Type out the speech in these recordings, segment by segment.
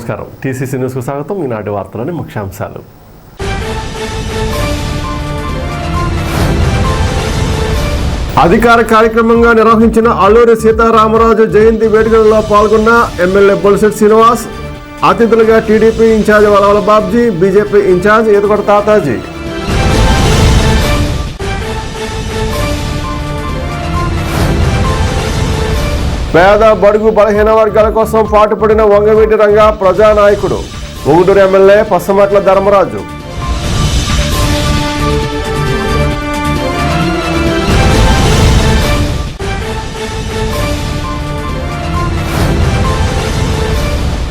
నమస్కారం. టీసీసీ న్యూస్కు స్వాగతం. ఈనాటి వార్తలోని ముఖ్యాంశాలు. అధికార కార్యక్రమంగా నిర్వహించిన అల్లూరి సీతారామరాజు జయంతి వేడుకలలో పాల్గొన్న ఎమ్మెల్యే బొలిశెట్టి శ్రీనివాస్, అతిథులుగా TDP in charge Valavala Babji, BJP in charge Eethakonda Tataji. పేద బడుగు బలహీన వర్గాల కోసం పాటుపడిన వంగవీటి రంగా ప్రజానాయకుడు, ఉంగుటూరు ఎమ్మెల్యే పచ్చమట్ల ధర్మరాజు.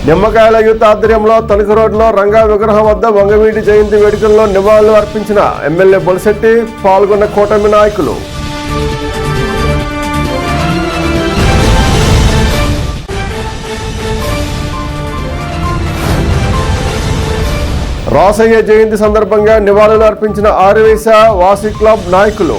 నిమ్మకాయల యూత్ ఆధ్వర్యంలో తణుకు రోడ్లో రంగా విగ్రహం వద్ద వంగవీటి జయంతి వేడుకల్లో నివాళులు అర్పించిన ఎమ్మెల్యే బొలిశెట్టి, పాల్గొన్న కూటమి నాయకులు. రాసయ్య జయంతి సందర్భంగా నివాళులు అర్పించిన ఆర్వీస వాసి క్లబ్ నాయకులు.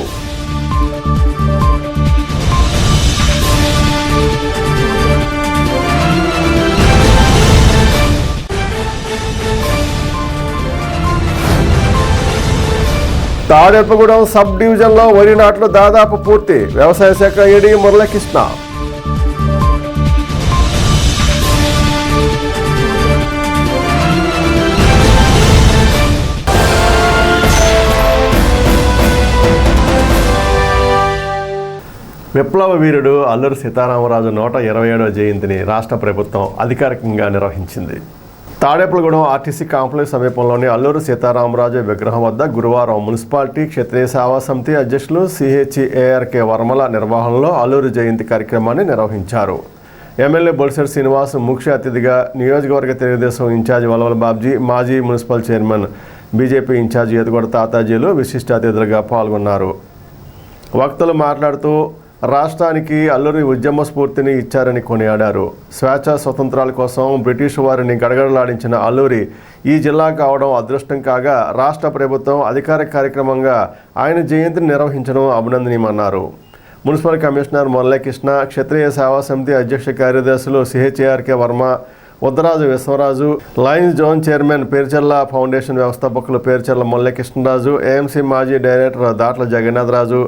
తాడేపగూడెం సబ్ డివిజన్లో వరి నాట్లు దాదాపు పూర్తి. వ్యవసాయ శాఖ ఏడీ మురళీకృష్ణ. విప్లవ వీరుడు అల్లూరి సీతారామరాజు 127వ జయంతిని రాష్ట్ర ప్రభుత్వం అధికారికంగా నిర్వహించింది. తాడేపల్గూడెం ఆర్టీసీ కాంప్లెక్స్ సమీపంలోని అల్లూరి సీతారామరాజు విగ్రహం వద్ద గురువారం మున్సిపాలిటీ క్షత్రియ సేవా సమితి అధ్యక్షులు సిహెచ్ఏఆర్కే వర్మల నిర్వహణలో అల్లూరి జయంతి కార్యక్రమాన్ని నిర్వహించారు. ఎమ్మెల్యే బొలిశెట్టి శ్రీనివాస్ ముఖ్య అతిథిగా, నియోజకవర్గ తెలుగుదేశం ఇన్ఛార్జ్ వలవల బాబ్జీ, మాజీ మున్సిపల్ చైర్మన్, బీజేపీ ఇన్ఛార్జ్ ఈతకొండ తాతాజీలు విశిష్ట అతిథులుగా పాల్గొన్నారు. వక్తలు మాట్లాడుతూ రాష్ట్రానికి అల్లూరి ఉద్యమ స్ఫూర్తిని ఇచ్చారని కొనియాడారు. స్వేచ్ఛ స్వతంత్రాల కోసం బ్రిటిష్ వారిని గడగడలాడించిన అల్లూరి ఈ జిల్లా కావడం అదృష్టం కాగా, రాష్ట్ర ప్రభుత్వం అధికారిక కార్యక్రమంగా ఆయన జయంతిని నిర్వహించడం అభినందనీయమన్నారు. మున్సిపల్ కమిషనర్ మురళీకృష్ణ, క్షత్రియ సేవా సమితి అధ్యక్ష కార్యదర్శులు CH A R K Varma, Uddaraju Viswaraju, Lions zone chairman Perchella foundation వ్యవస్థాపకులు పేర్చెల్ల మురళీకృష్ణరాజు, ఏఎంసీ మాజీ డైరెక్టర్ దాట్ల జగన్నాథరాజు,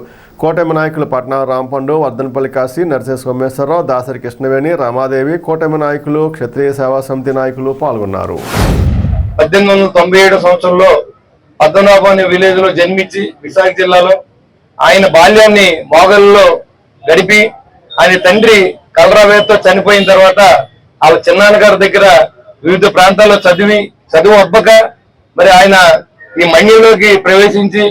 కూటమి నాయకులు పట్నం రాంపండు, వర్ధనపల్లి కాశీ, నరసింహ సోమేశ్వరరావు, దాసరి కృష్ణవేణి, రమాదేవి, కూటమి నాయకులు, క్షత్రియ సేవా సమితి నాయకులు పాల్గొన్నారు. 1897 సంవత్సరంలో పద్మనాభం విలేజ్ లో జన్మించి విశాఖ జిల్లాలో ఆయన బాల్యాన్ని మోగల్లో గడిపి, ఆయన తండ్రి కలరావేతో చనిపోయిన తర్వాత వాళ్ళ చిన్నాన్నగారి దగ్గర వివిధ ప్రాంతాల్లో చదువు అబ్బక మరి ఆయన ఈ మన్యంలోకి ప్రవేశించి,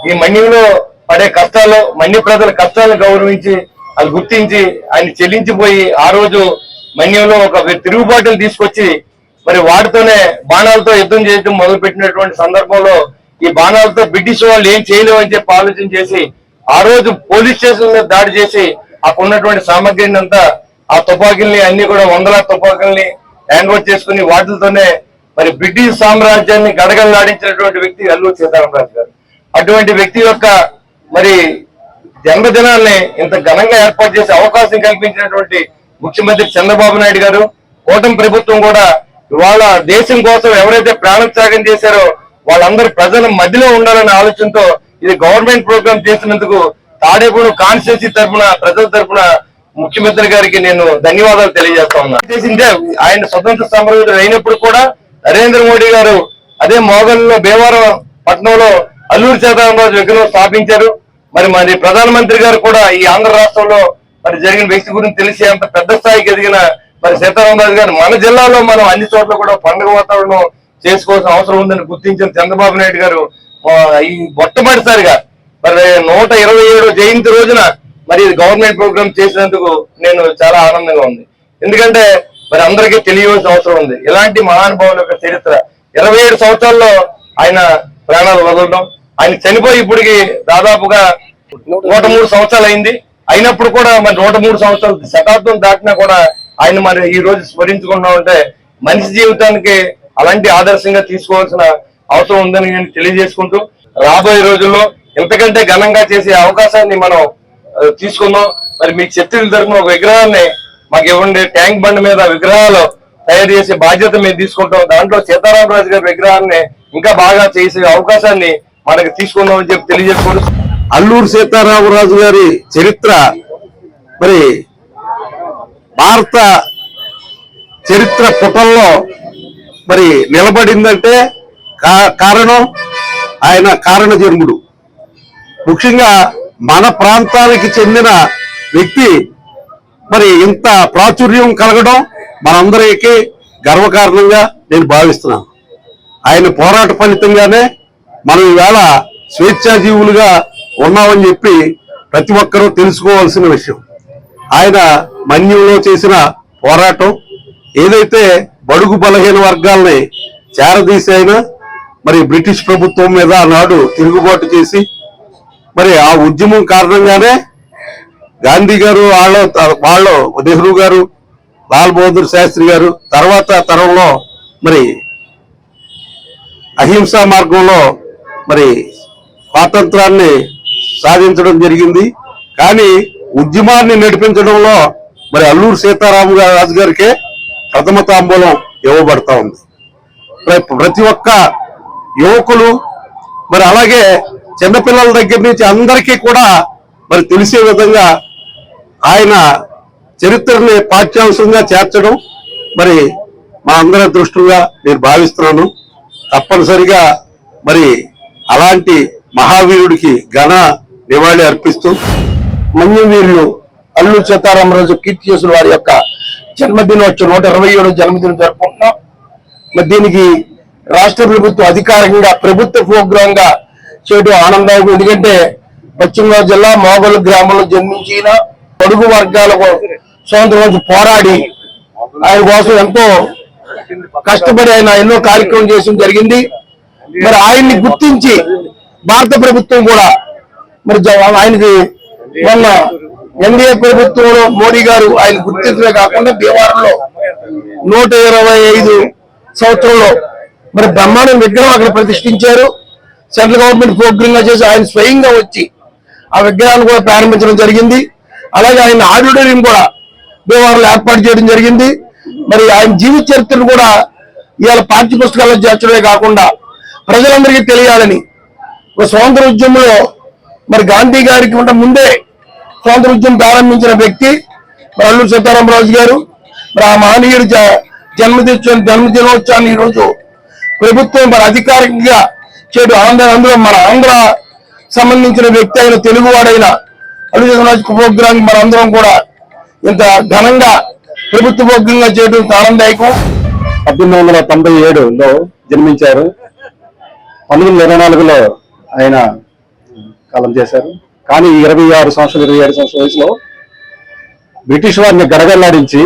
ఈ మన్యంలో పడే కష్టాలు, మన్య ప్రజల కష్టాలను గౌరవించి అది గుర్తించి ఆయన చెల్లించిపోయి ఆ రోజు మన్యంలో ఒక తిరుగుబాటులు తీసుకొచ్చి మరి వాటితోనే బాణాలతో యుద్ధం చేయడం మొదలుపెట్టినటువంటి సందర్భంలో ఈ బాణాలతో బ్రిటిష్ వాళ్ళు ఏం చేయలేమని చెప్పి ఆలోచన చేసి ఆ రోజు పోలీస్ స్టేషన్ మీద దాడి చేసి అక్కడ ఉన్నటువంటి సామగ్రిని అంతా, ఆ తుపాకీల్ని అన్ని కూడా 100 తుపాకీల్ని హ్యాండ్ ఓవర్ చేసుకుని వాటితోనే మరి బ్రిటిష్ సామ్రాజ్యాన్ని గడగడలాడించినటువంటి వ్యక్తి అల్లూరి సీతారామరాజు గారు. అటువంటి వ్యక్తి యొక్క మరి జన్మదినాన్ని ఇంత ఘనంగా ఏర్పాటు చేసే అవకాశం కల్పించినటువంటి ముఖ్యమంత్రి చంద్రబాబు నాయుడు గారు, కూటమి ప్రభుత్వం కూడా ఇవాళ దేశం కోసం ఎవరైతే ప్రాణత్యాగం చేశారో వాళ్ళందరూ ప్రజల మధ్యలో ఉండాలనే ఆలోచనతో ఇది గవర్నమెంట్ ప్రోగ్రామ్ చేసినందుకు తాడేపల్లి కాన్స్టిట్యూన్సీ తరఫున, ప్రజల తరఫున ముఖ్యమంత్రి గారికి నేను ధన్యవాదాలు తెలియజేస్తా ఉన్నా. చేసిందే ఆయన స్వతంత్ర సమరయోధుడు అయినప్పుడు కూడా నరేంద్ర మోడీ గారు అదే మోగల్లో భీమవరం పట్టణంలో అల్లూరి సీతారామరాజు విగ్రహం స్థాపించారు. మరి ప్రధానమంత్రి గారు కూడా ఈ ఆంధ్ర రాష్ట్రంలో మరి జరిగిన వ్యక్తి గురించి తెలిసి అంత పెద్ద స్థాయికి ఎదిగిన మరి సీతారామరాజు గారు మన జిల్లాలో మనం అన్ని చోట్ల కూడా పండుగ వాతావరణం చేసుకోవాల్సిన అవసరం ఉందని గుర్తించిన చంద్రబాబు నాయుడు గారు ఈ మొట్టమొదటిసారిగా మరి 127వ జయంతి రోజున మరి గవర్నమెంట్ ప్రోగ్రామ్ చేసినందుకు నేను చాలా ఆనందంగా ఉంది. ఎందుకంటే మరి అందరికీ తెలియవలసిన అవసరం ఉంది. ఇలాంటి మహానుభావుల యొక్క చరిత్ర 27 సంవత్సరాల్లో ఆయన ప్రాణాలు వదలడం, ఆయన చనిపోయి ఇప్పటికి దాదాపుగా 103 సంవత్సరాలు అయింది. అయినప్పుడు కూడా మరి 103 సంవత్సరాలు శతాబ్దం దాటినా కూడా ఆయన మరి ఈ రోజు స్మరించుకుంటున్నాం అంటే మనిషి జీవితానికి అలాంటి ఆదర్శంగా తీసుకోవాల్సిన అవసరం ఉందని నేను తెలియజేసుకుంటూ, రాబోయే రోజుల్లో ఎంతకంటే ఘనంగా చేసే అవకాశాన్ని మనం తీసుకుందాం. మరి మీ క్షత్రియుల తరఫున ఒక విగ్రహాన్ని మాకు ఇవ్వండి. ట్యాంక్ బండ్ మీద విగ్రహాలు తయారు చేసే బాధ్యత మేము తీసుకుంటాం. దాంట్లో సీతారామరాజు గారి విగ్రహాన్ని ఇంకా బాగా చేసే అవకాశాన్ని మనకి తీసుకుందామని చెప్పి తెలియజేసుకోండి. అల్లూరు సీతారామరాజు గారి చరిత్ర మరి భారత చరిత్ర పుటల్లో మరి నిలబడిందంటే కారణం ఆయన కారణ జన్ముడు. ముఖ్యంగా మన ప్రాంతానికి చెందిన వ్యక్తి మరి ఇంత ప్రాచుర్యం కలగడం మనందరికీ గర్వకారణంగా నేను భావిస్తున్నాను. ఆయన పోరాట ఫలితంగానే మనం ఈవేళ స్వేచ్ఛాజీవులుగా ఉన్నామని చెప్పి ప్రతి ఒక్కరూ తెలుసుకోవాల్సిన విషయం. ఆయన మన్యంలో చేసిన పోరాటం ఏదైతే బడుగు బలహీన వర్గాల్ని చేరదీసి ఆయన మరి బ్రిటిష్ ప్రభుత్వం మీద నాడు తిరుగుబాటు చేసి మరి ఆ ఉద్యమం కారణంగానే గాంధీ గారు వాళ్ళు నెహ్రూ గారు, లాల్ బహదూర్ శాస్త్రి గారు తర్వాత తరంలో మరి అహింసా మార్గంలో మరి స్వాతంత్రాన్ని సాధించడం జరిగింది. కానీ ఉద్యమాన్ని నడిపించడంలో మరి అల్లూరు సీతారామరాజు గారికే ప్రథమ తాంబూలం ఇవ్వబడతా ఉంది. ప్రతి ఒక్క యువకులు మరి అలాగే చిన్నపిల్లల దగ్గర నుంచి అందరికీ కూడా మరి తెలిసే విధంగా ఆయన చరిత్రని పాఠ్యాంశంగా చేర్చడం మరి మా అందరి దృష్టిగా నేను భావిస్తున్నాను. తప్పనిసరిగా మరి అలాంటి మహావీరుడికి ఘన నివాళి అర్పిస్తూ మన్యం వీరులు అల్లూరు సీతారామరాజు కీర్తి చేసుల వారి యొక్క జన్మదినోత్సవం 127వ జన్మదినం జరుపుకుంటున్నాం. మరి దీనికి రాష్ట్ర ప్రభుత్వం అధికారికంగా ప్రభుత్వ ప్రోగ్రామ్ గా చేయడం ఆనందం. ఎందుకంటే పశ్చిమ గోదావరి జిల్లా మోగలు గ్రామంలో జన్మించిన పొడుగు వర్గాల స్వాతంత్రం కోసం పోరాడి ఆయన కోసం ఎంతో కష్టపడి ఆయన ఎన్నో కార్యక్రమం చేయడం జరిగింది. మరి ఆయన్ని గుర్తించి భారత ప్రభుత్వం కూడా మరి ఆయనకి మొన్న ఎన్డీఏ ప్రభుత్వంలో మోడీ గారు ఆయన గుర్తించడమే కాకుండా భీమవరంలో 125 సంవత్సరంలో మరి బ్రహ్మాండ విగ్రహం అక్కడ ప్రతిష్ఠించారు. సెంట్రల్ గవర్నమెంట్ ప్రోగ్రామ్ గా చేసి ఆయన స్వయంగా వచ్చి ఆ విగ్రహాన్ని కూడా ప్రారంభించడం జరిగింది. అలాగే ఆయన ఆడిటోరియం కూడా భీమవరంలో ఏర్పాటు చేయడం జరిగింది. మరి ఆయన జీవిత చరిత్రను కూడా ఇవాళ పాఠ్య పుస్తకాల్లో చేర్చడమే కాకుండా ప్రజలందరికీ తెలియాలని ఒక స్వాతంత్ర ఉద్యమంలో మరి గాంధీ గారికి ముందే స్వాతంత్ర ఉద్యమం ప్రారంభించిన వ్యక్తి మరి అల్లూరు సీతారామరాజు గారు. మరి ఆ మహనీయుడు జన్మదినోత్సవాన్ని ఈరోజు ప్రభుత్వం మరి అధికారికంగా చేయడం అందులో మన ఆంధ్ర సంబంధించిన వ్యక్తి అయిన తెలుగువాడైన అల్లూరు సీతారామరాజు ప్రోగ్రాం మన అందరం కూడా ఇంత ఘనంగా ప్రభుత్వ ప్రోగ్రాంగా చేయడం ఆనందదాయకం. 1897లో జన్మించారు. 1924లో ఆయన కాలం చేశారు. కానీ 27 సంవత్సరాల వయసులో బ్రిటిష్ వారిని గడగల్లాడించి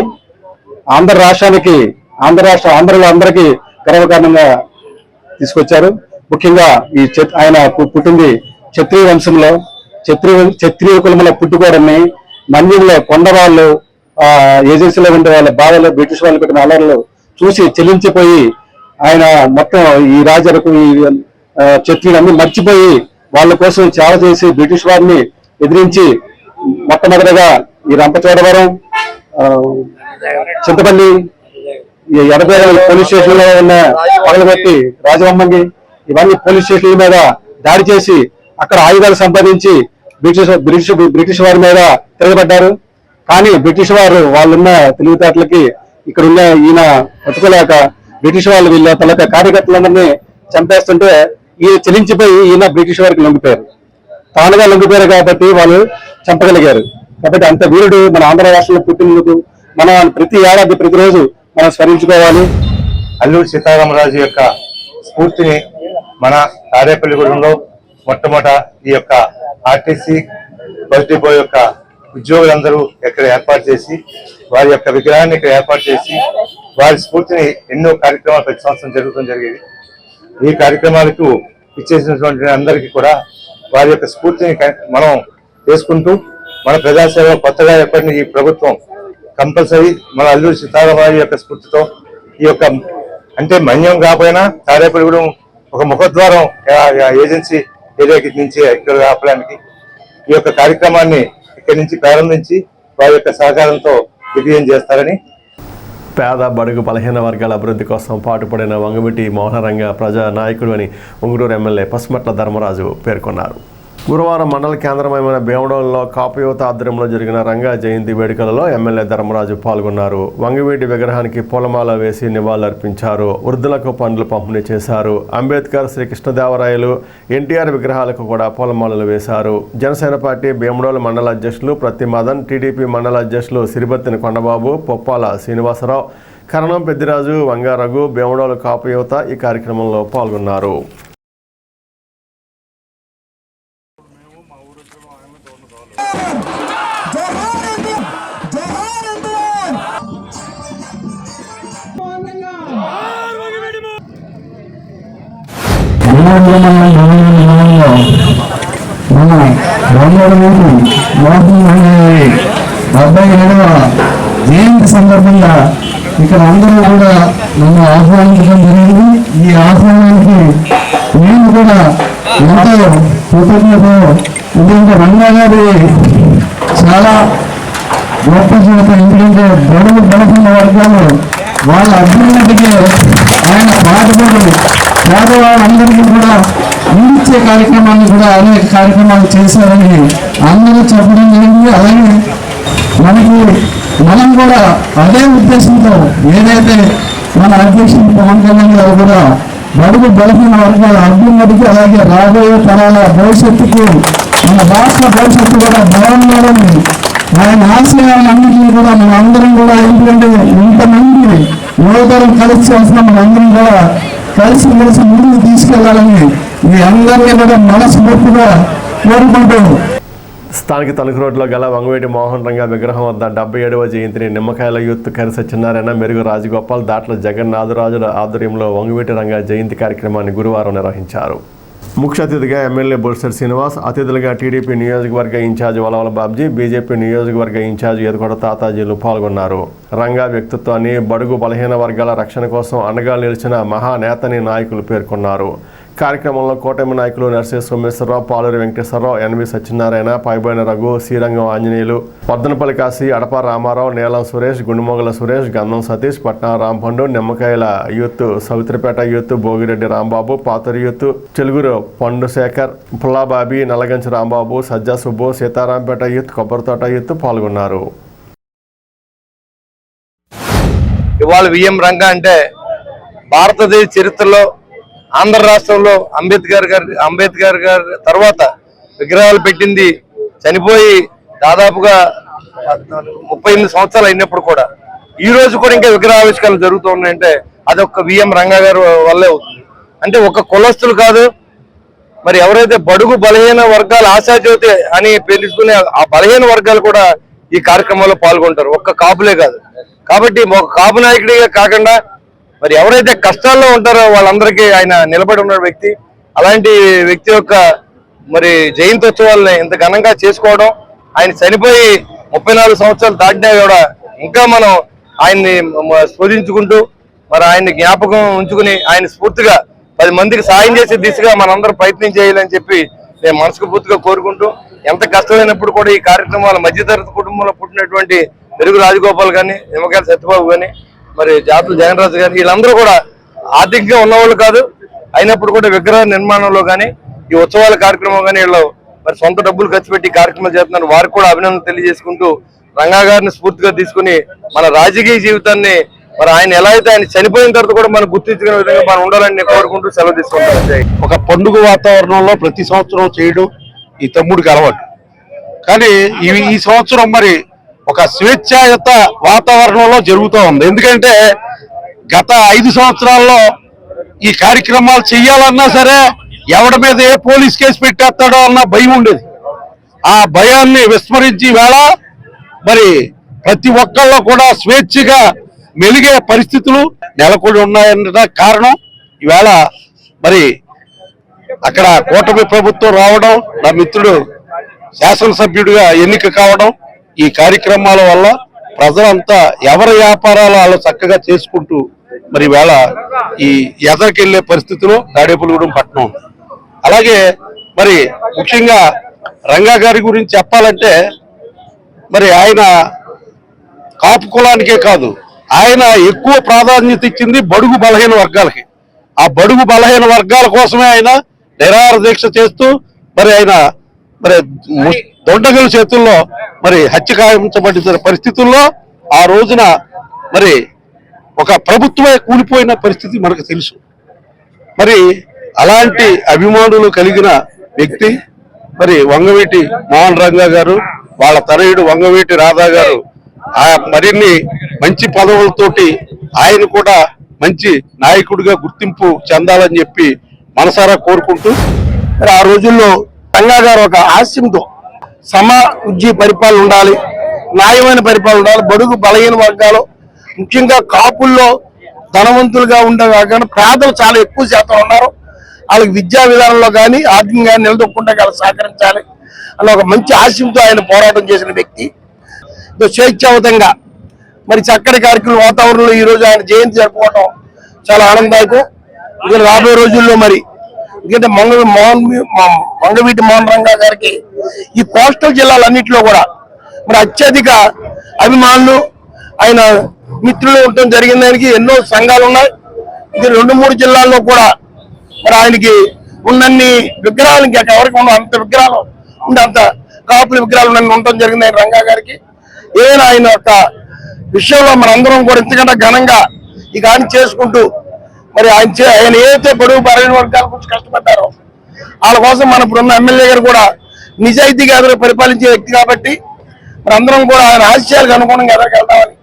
ఆంధ్రలో అందరికీ గర్వకారణంగా తీసుకొచ్చారు. ముఖ్యంగా ఆయన పుట్టింది క్షత్రియ వంశంలో, క్షత్రియ కులముల పుట్టుకోవడాన్ని మన్యంలో కొండవాళ్ళు ఏజెన్సీలో ఉండే వాళ్ళ బాధలు బ్రిటిష్ వాళ్ళు పెట్టిన అలర్లు చూసి చెల్లించిపోయి ఆయన మొత్తం ఈ రాజరకు ఈ క్షత్రియులన్నీ మర్చిపోయి వాళ్ళ కోసం సేవ చేసి బ్రిటిష్ వారిని ఎదిరించి మొట్టమొదటిగా ఈ రంపచోడవరం, చింతపల్లి, ఎడపేట పోలీస్ స్టేషన్ లో ఉన్న పగలగొట్టి రాజవమ్మంగి ఇవన్నీ పోలీస్ స్టేషన్ల మీద దాడి చేసి అక్కడ ఆయుధాలు సంపాదించి బ్రిటిష్ వారి మీద తిరగబడ్డారు. కానీ బ్రిటిష్ వారు వాళ్ళున్న తెలివితేటలకి ఇక్కడున్న ఈయన బతుకోలేక బ్రిటిష్ వాళ్ళు వీళ్ళ తలక కార్యకర్తలందరినీ చంపేస్తుంటే ఈయన చెల్లించిపోయి ఈయన బ్రిటిష్ వారికి లొంగిపోయారు. తానుగా లొంగిపోయారు కాబట్టి వాళ్ళు చంపగలిగారు. కాబట్టి అంత వీరుడు మన ఆంధ్ర రాష్ట్రంలో పుట్టినందుకు మనం ప్రతి ఏడాది ప్రతిరోజు మనం స్మరించుకోవాలి. అల్లూరు సీతారామరాజు యొక్క స్ఫూర్తిని మన తాడేపల్లిగూడెంలో మొట్టమొదట ఈ యొక్క ఆర్టీసీ బస్ డిపో యొక్క ఉద్యోగులందరూ ఇక్కడ ఏర్పాటు చేసి వారి యొక్క విగ్రహాన్ని ఇక్కడ ఏర్పాటు చేసి వారి స్ఫూర్తిని ఎన్నో కార్యక్రమాలు ప్రతి సంవత్సరం జరుగుతూ జరిగేది. ఈ కార్యక్రమాలకు ఇచ్చేసినటువంటి అందరికీ కూడా వారి యొక్క స్ఫూర్తిని మనం చేసుకుంటూ మన ప్రజాసేవ కొత్తగా ఏర్పడిన ఈ ప్రభుత్వం కంపల్సరీ మన అల్లూరు సీతారామరాజు యొక్క స్ఫూర్తితో ఈ యొక్క అంటే మన్యం కాకపోయినా తాడేపల్లిగూడెం ఒక ముఖద్వారం ఏజెన్సీ ఏరియాకి నుంచి ఇక్కడ ఆపడానికి ఈ యొక్క కార్యక్రమాన్ని ఇక్కడి నుంచి ప్రారంభించి వారి యొక్క సహకారంతో విజయం చేస్తారని పేద బడుగు బలహీన వర్గాల అభివృద్ధి కోసం పాటుపడిన వంగవీటి మోహనరంగ ప్రజా నాయకుడు అని ఉంగుటూరు ఎమ్మెల్యే పసుమట్ల ధర్మరాజు పేర్కొన్నారు. గురువారం మండల కేంద్రమైన భీమడోలులో కాపు యువత ఆధ్వర్యంలో జరిగిన రంగా జయంతి వేడుకలలో ఎమ్మెల్యే ధర్మరాజు పాల్గొన్నారు. వంగవీటి విగ్రహానికి పూలమాల వేసి నివాళులర్పించారు. వృద్ధులకు పండ్లు పంపిణీ చేశారు. అంబేద్కర్, శ్రీకృష్ణదేవరాయలు, ఎన్టీఆర్ విగ్రహాలకు కూడా పూలమాలలు వేశారు. జనసేన పార్టీ భీమడోలు మండల అధ్యక్షులు ప్రతి మదన్, టీడీపీ మండల అధ్యక్షులు సిరిబత్తిన కొండబాబు, పొప్పాల శ్రీనివాసరావు, కరణం పెద్దిరాజు, వంగారఘు, భీమడోలు కాపు యువత ఈ కార్యక్రమంలో పాల్గొన్నారు. జయంతి సందర్భంగా ఇక్కడ అందరూ కూడా నన్ను ఆహ్వానించడం జరిగింది. ఈ ఆహ్వానానికి నేను కూడా ఎంతో కృతజ్ఞత. ఎందుకంటే రంగా గారి చాలా గొప్ప చేత, ఎందుకంటే బడుగు బలహీన వర్గాలు వాళ్ళ అభ్యున్నతికి ఆయన పాటుపడి పేదవాళ్ళందరికీ కూడా అందించే కార్యక్రమాన్ని కూడా అనేక కార్యక్రమాలు చేశారని అందరూ చెప్పడం జరిగింది. అలాగే మనం కూడా అదే ఉద్దేశంతో ఏదైతే మన అధ్యక్షుడు పవన్ కళ్యాణ్ గారు కూడా బడుగు బలహీన వర్గాల అభ్యున్నతికి, అలాగే రాబోయే తరాల భవిష్యత్తుకు, మన రాష్ట్ర భవిష్యత్తు కూడా బాగుండాలని ఆయన ఆశయాలన్నింటినీ కూడా మనం అందరం కూడా, ఎందుకంటే ఇంతమంది యువతరం కలిసి వస్తున్న మనందరం కూడా కలిసి ముందుకు తీసుకెళ్లాలని మీ అందరినీ కూడా మనస్ఫూర్తిగా కోరుకుంటూ స్థానిక తణుకు రోడ్లో గల వంగవీటి మోహన్ రంగ విగ్రహం వద్ద 77వ జయంతిని నిమ్మకాయల యూత్ కరి సత్యనారాయణ, మెరుగు రాజగోపాల్, దాట్ల జగన్నాథరాజుల ఆధ్వర్యంలో వంగవీటి రంగ జయంతి కార్యక్రమాన్ని గురువారం నిర్వహించారు. ముఖ్య అతిథిగా ఎమ్మెల్యే బొల్సర్ శ్రీనివాస్, అతిథులుగా టీడీపీ నియోజకవర్గ ఇన్ఛార్జ్ వలవల బాబ్జీ, బీజేపీ నియోజకవర్గ ఇన్ఛార్జ్ ఎదుకొడ తాతాజీలు పాల్గొన్నారు. రంగా వ్యక్తిత్వాన్ని, బడుగు బలహీన వర్గాల రక్షణ కోసం అండగా నిలిచిన మహానేతని నాయకులు పేర్కొన్నారు. కార్యక్రమంలో కూటమి నాయకులు Narse Someswararao, Paluri Venkateswararao, NV Satyanarayana, Paiboina Raghu, Srirangam Anjaneyulu, Paddanapalli Kasi, Adapa Ramarao, Neelam Suresh, Gundumogala Suresh, Gandham Satish, Patna Rampandu, Nimmakayala youth, Savitripeta youth, Bhogireddy Rambabu, Paturi youth, Chelaguru Pandu Sekhar, Pullababi, Nallaganchi Rambabu, Sajja Subbu, Sitarampeta youth, Kobbarithota youth పాల్గొన్నారు. ఇవాళ విఎం రంగా అంటే భారతదేశ చరిత్రలో ఆంధ్ర రాష్ట్రంలో అంబేద్కర్ గారి తర్వాత విగ్రహాలు పెట్టింది. చనిపోయి దాదాపుగా 38 సంవత్సరాలు అయినప్పుడు కూడా ఈ రోజు కూడా ఇంకా విగ్రహావిష్కరణలు జరుగుతూ ఉన్నాయంటే అది ఒక్క విఎం రంగా గారి వల్లే అవుతుంది. అంటే ఒక కులస్తులు కాదు, మరి ఎవరైతే బడుగు బలహీన వర్గాలు ఆశాజ్యోతి అని పిలుచుకునే ఆ బలహీన వర్గాలు కూడా ఈ కార్యక్రమంలో పాల్గొంటారు. ఒక్క కాపులే కాదు. కాబట్టి ఒక కాపు నాయకుడిగా కాకుండా మరి ఎవరైతే కష్టాల్లో ఉంటారో వాళ్ళందరికీ ఆయన నిలబడి ఉన్న వ్యక్తి. అలాంటి వ్యక్తి యొక్క మరి జయంతోత్సవాలని ఇంత ఘనంగా చేసుకోవడం, ఆయన చనిపోయి 34 సంవత్సరాలు దాటినా కూడా ఇంకా మనం ఆయన్ని స్మరించుకుంటూ మరి ఆయన్ని జ్ఞాపకం ఉంచుకుని ఆయన స్ఫూర్తిగా 10 మందికి సాయం చేసే దిశగా మనందరం ప్రయత్నం చేయాలని చెప్పి నేను మనస్ఫూర్తిగా కోరుకుంటూ, ఎంత కష్టమైనప్పుడు కూడా ఈ కార్యక్రమాలు మధ్యతరగతి కుటుంబంలో పుట్టినటువంటి మెరుగు రాజగోపాల్ కానీ, నిమ్మకాయల సత్యబాబు కానీ, మరి జాతుల జగన్రాజు గారు వీళ్ళందరూ కూడా ఆర్థికంగా ఉన్నవాళ్ళు కాదు, అయినప్పుడు కూడా విగ్రహ నిర్మాణంలో కానీ ఈ ఉత్సవాల కార్యక్రమం కానీ వీళ్ళు మరి సొంత డబ్బులు ఖర్చు పెట్టి కార్యక్రమాలు చేస్తున్నారు. వారికి కూడా అభినందన తెలియజేసుకుంటూ రంగా గారిని స్ఫూర్తిగా తీసుకుని మన రాజకీయ జీవితాన్ని మరి ఆయన ఎలా అయితే ఆయన చనిపోయిన తర్వాత కూడా మనం గుర్తించుకునే విధంగా మనం ఉండాలని నేను కోరుకుంటూ సెలవు తీసుకుంటాను. ఒక పండుగ వాతావరణంలో ప్రతి సంవత్సరం చేయడం ఈ తమ్ముడికి అలవాటు. కానీ ఈ సంవత్సరం మరి ఒక స్వేచ్ఛాయుత వాతావరణంలో జరుగుతూ ఉంది. ఎందుకంటే గత 5 సంవత్సరాల్లో ఈ కార్యక్రమాలు చెయ్యాలన్నా సరే ఎవడి మీద ఏ పోలీస్ కేసు పెట్టేస్తాడో అన్న భయం ఉండేది. ఆ భయాన్ని విస్మరించి వేళ మరి ప్రతి ఒక్కళ్ళు కూడా స్వేచ్ఛగా మెలిగే పరిస్థితులు నెలకొని ఉన్నాయన్న కారణం ఈవేళ మరి అక్కడ కూటమి ప్రభుత్వం రావడం, నా మిత్రుడు శాసనసభ్యుడిగా ఎన్నిక కావడం, ఈ కార్యక్రమాల వల్ల ప్రజలంతా ఎవరి వ్యాపారాలు వాళ్ళు చక్కగా చేసుకుంటూ మరి వేళ ఈ ఎదరికెళ్లే పరిస్థితిలో తాడేపల్లిగూడెం పట్టణం. అలాగే మరి ముఖ్యంగా రంగా గారి గురించి చెప్పాలంటే మరి ఆయన కాపు కులానికే కాదు ఆయన ఎక్కువ ప్రాధాన్యత ఇచ్చింది బడుగు బలహీన వర్గాలకి. ఆ బడుగు బలహీన వర్గాల కోసమే ఆయన నిరాహార దీక్ష చేస్తూ మరి ఆయన మరి దొండగల చేతుల్లో మరి హత్య కావించబడిన పరిస్థితుల్లో ఆ రోజున మరి ఒక ప్రభుత్వమే కూలిపోయిన పరిస్థితి మనకు తెలుసు. మరి అలాంటి అభిమానులు కలిగిన వ్యక్తి మరి వంగవీటి మోహన్ రంగా గారు, వాళ్ళ తనయుడు వంగవీటి రాధా గారు మరిన్ని మంచి పదవులతోటి ఆయన కూడా మంచి నాయకుడిగా గుర్తింపు చెందాలని చెప్పి మనసారా కోరుకుంటూ, మరి ఆ రోజుల్లో రంగా గారు ఒక ఆశయంతో సమఉజ్జీ పరిపాలన ఉండాలి, న్యాయమైన పరిపాలన ఉండాలి, బడుగు బలహీన వర్గాలు ముఖ్యంగా కాపుల్లో ధనవంతులుగా ఉండే కాకుండా పేదలు చాలా ఎక్కువ శాతం ఉన్నారు, వాళ్ళకి విద్యా విధానంలో కానీ ఆర్థికంగా నిలదొక్కుండా వాళ్ళకి సహకరించాలి అన్న ఒక మంచి ఆశయంతో ఆయన పోరాటం చేసిన వ్యక్తి. స్వేచ్ఛాయుతంగా మరి చక్కటి కార్యక్రమం వాతావరణంలో ఈ రోజు ఆయన జయంతి జరుపుకోవడం చాలా ఆనందదాయకం. ఇంకా రాబోయే రోజుల్లో మరి ఎందుకంటే వంగవీటి మోహన్ రంగా గారికి ఈ కోస్టల్ జిల్లాలన్నింటిలో కూడా మరి అత్యధిక అభిమానులు ఆయన మిత్రులు ఉండటం జరిగిన దానికి ఎన్నో సంఘాలు ఉన్నాయి. ఇది 2-3 జిల్లాల్లో కూడా మరి ఆయనకి ఉన్నన్ని విగ్రహాలు ఇంకా ఎవరికి ఉన్న అంత విగ్రహాలు ఉండే అంత కాపుల విగ్రహాలు ఉండటం జరిగింది ఆయన రంగా గారికి. ఏదైనా ఆయన యొక్క విషయంలో మనందరం కూడా ఇంతకంటే ఘనంగా ఈ కానీ చేసుకుంటూ మరి ఆయన ఏదైతే బడుగు బలహీన వర్గాల గురించి కష్టపడ్డారో వాళ్ళ కోసం మన ఇప్పుడున్న ఎమ్మెల్యే గారు కూడా నిజాయితీగా ఎదురు పరిపాలించే వ్యక్తి కాబట్టి మరి అందరం కూడా ఆయన ఆశయాలకు అనుగుణంగా ఎదరికెళ్తామని